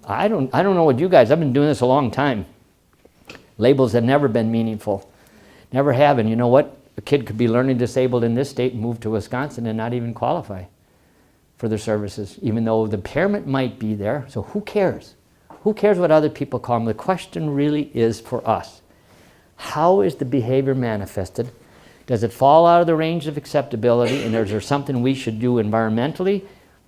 I don't know what you guys, I've been doing this a long time. Labels have never been meaningful. Never have, and you know what? A kid could be learning disabled in this state and move to Wisconsin and not even qualify for their services, even though the impairment might be there. So who cares? Who cares what other people call them? The question really is for us. How is the behavior manifested? Does it fall out of the range of acceptability, and is there something we should do environmentally,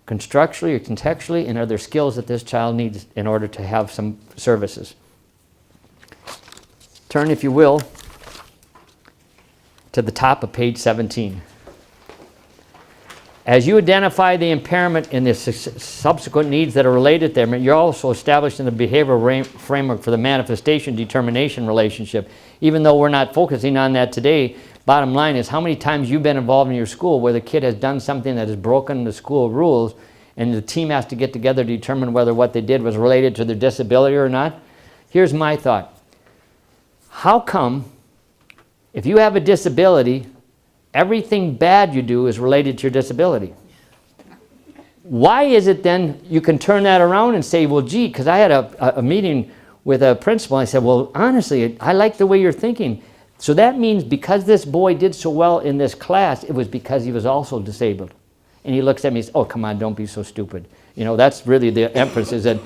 constructually, or contextually, and are there skills that this child needs in order to have some services? Turn, if you will, to the top of page 17. As you identify the impairment and the subsequent needs that are related to them, you're also establishing the behavioral framework for the manifestation-determination relationship. Even though we're not focusing on that today, bottom line is how many times you've been involved in your school where the kid has done something that has broken the school rules and the team has to get together to determine whether what they did was related to their disability or not. Here's my thought. How come if you have a disability, everything bad you do is related to your disability? Why is it then you can turn that around and say, well, gee, because I had a meeting with a principal, and I said, well, honestly, I like the way you're thinking. So that means because this boy did so well in this class, it was because he was also disabled. And he looks at me and says, oh, come on, don't be so stupid. You know, that's really the emphasis, that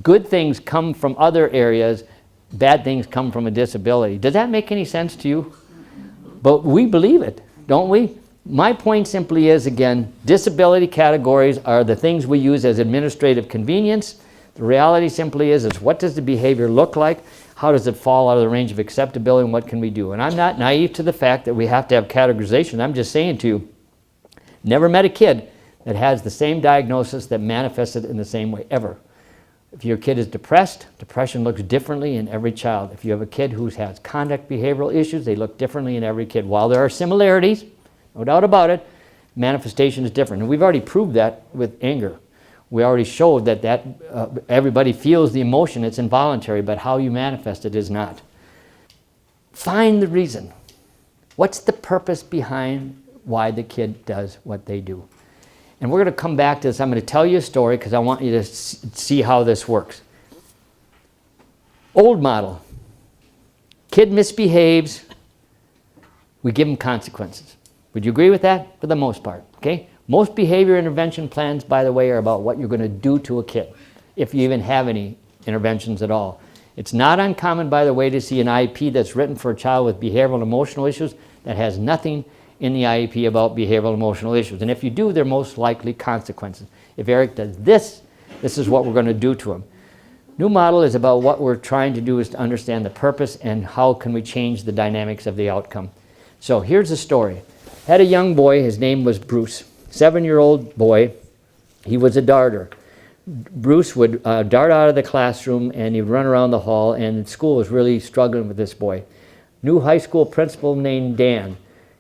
good things come from other areas, bad things come from a disability. Does that make any sense to you? But we believe it, don't we? My point simply is, again, disability categories are the things we use as administrative convenience. The reality simply is what does the behavior look like? How does it fall out of the range of acceptability, and what can we do? And I'm not naive to the fact that we have to have categorization. I'm just saying to you, never met a kid that has the same diagnosis that manifested in the same way, ever. If your kid is depressed, depression looks differently in every child. If you have a kid who has conduct behavioral issues, they look differently in every kid. While there are similarities, no doubt about it, manifestation is different. And we've already proved that with anger. We already showed that everybody feels the emotion, it's involuntary, but how you manifest it is not. Find the reason. What's the purpose behind why the kid does what they do? And we're going to come back to this. I'm going to tell you a story because I want you to see how this works. Old model. Kid misbehaves, we give him consequences. Would you agree with that? For the most part, okay? Most behavior intervention plans, by the way, are about what you're going to do to a kid, if you even have any interventions at all. It's not uncommon, by the way, to see an IEP that's written for a child with behavioral and emotional issues that has nothing in the IEP about behavioral and emotional issues. And if you do, they're most likely consequences. If Eric does this, this is what we're going to do to him. New model is about what we're trying to do is to understand the purpose and how can we change the dynamics of the outcome. So here's the story. Had a young boy, his name was Bruce, 7-year-old boy. He was a darter. Bruce would dart out of the classroom and he'd run around the hall, and school was really struggling with this boy. New high school principal named Dan.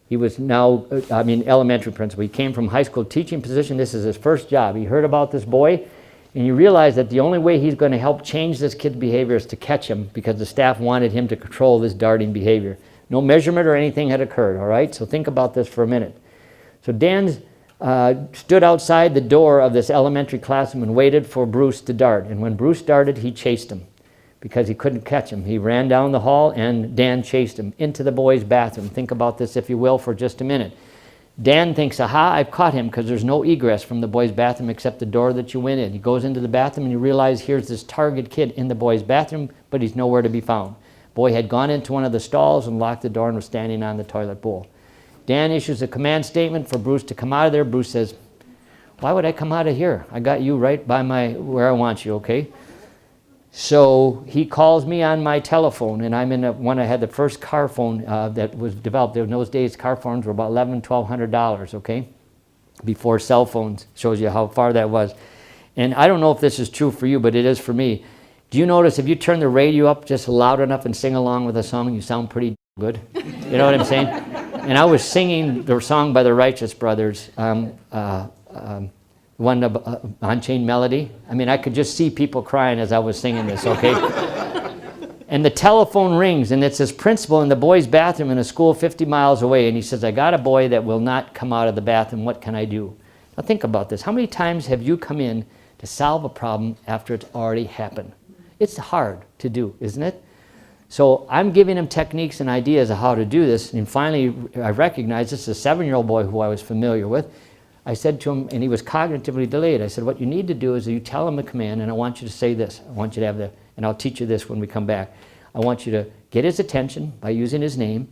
He was now, elementary principal. He came from high school teaching position. This is his first job. He heard about this boy, and you realize that the only way he's going to help change this kid's behavior is to catch him, because the staff wanted him to control this darting behavior. No measurement or anything had occurred, all right? So think about this for a minute. So Dan stood outside the door of this elementary classroom and waited for Bruce to dart. And when Bruce darted, he chased him because he couldn't catch him. He ran down the hall and Dan chased him into the boys' bathroom. Think about this, if you will, for just a minute. Dan thinks, aha, I've caught him because there's no egress from the boys' bathroom except the door that you went in. He goes into the bathroom and you realize here's this target kid in the boys' bathroom, but he's nowhere to be found. Boy had gone into one of the stalls and locked the door and was standing on the toilet bowl. Dan issues a command statement for Bruce to come out of there. Bruce says, why would I come out of here? I got you right by where I want you, okay? So he calls me on my telephone, and I'm in when I had the first car phone that was developed. In those days, car phones were about $1,100, $1,200, okay? Before cell phones, shows you how far that was. And I don't know if this is true for you, but it is for me. Do you notice if you turn the radio up just loud enough and sing along with a song, you sound pretty good? You know what I'm saying? And I was singing the song by the Righteous Brothers, one Unchained Melody. I mean, I could just see people crying as I was singing this, okay? And the telephone rings, and it's this principal in the boys' bathroom in a school 50 miles away, and he says, I got a boy that will not come out of the bathroom. What can I do? Now think about this. How many times have you come in to solve a problem after it's already happened? It's hard to do, isn't it? So I'm giving him techniques and ideas of how to do this, and finally I recognized this is a 7-year-old boy who I was familiar with. I said to him, and he was cognitively delayed, I said, what you need to do is you tell him a command, and I want you to say this. I want you to have the, and I'll teach you this when we come back. I want you to get his attention by using his name.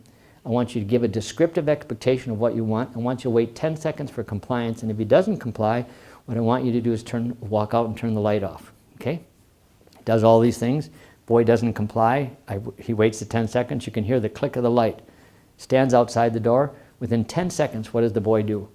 I want you to give a descriptive expectation of what you want. I want you to wait 10 seconds for compliance, and if he doesn't comply, what I want you to do is walk out and turn the light off, okay? He does all these things. Boy doesn't comply. He waits the 10 seconds. You can hear the click of the light. Stands outside the door. Within 10 seconds, what does the boy do?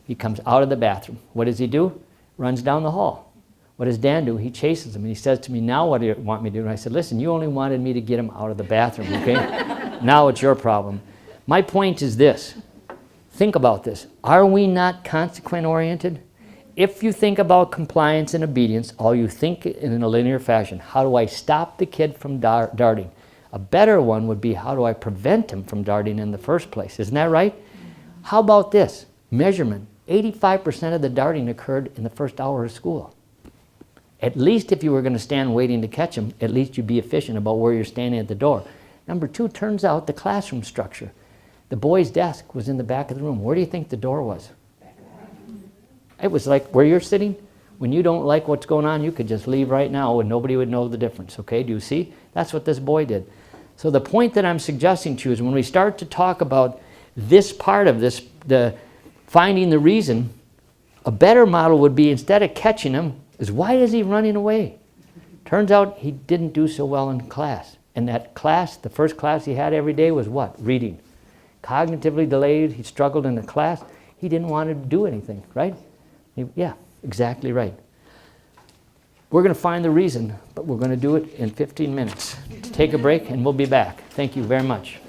He comes out of the bathroom. What does he do? Runs down the hall. What does Dan do? He chases him, and he says to me, now what do you want me to do? And I said, listen, you only wanted me to get him out of the bathroom, okay? Now it's your problem. My point is this. Think about this. Are we not consequent-oriented? If you think about compliance and obedience, all you think in a linear fashion, how do I stop the kid from darting? A better one would be, how do I prevent him from darting in the first place? Isn't that right? How about this? Measurement. 85% of the darting occurred in the first hour of school. At least if you were going to stand waiting to catch him, at least you'd be efficient about where you're standing at the door. Number two, turns out the classroom structure. The boy's desk was in the back of the room. Where do you think the door was? It was like where you're sitting. When you don't like what's going on, you could just leave right now and nobody would know the difference, okay? Do you see? That's what this boy did. So the point that I'm suggesting to you is when we start to talk about this part of this, the finding the reason, a better model would be, instead of catching him, is why is he running away? Turns out he didn't do so well in class. And that class, the first class he had every day was what? Reading. Cognitively delayed, he struggled in the class. He didn't want to do anything, right? Yeah, exactly right. We're going to find the reason, but we're going to do it in 15 minutes. Take a break and we'll be back. Thank you very much.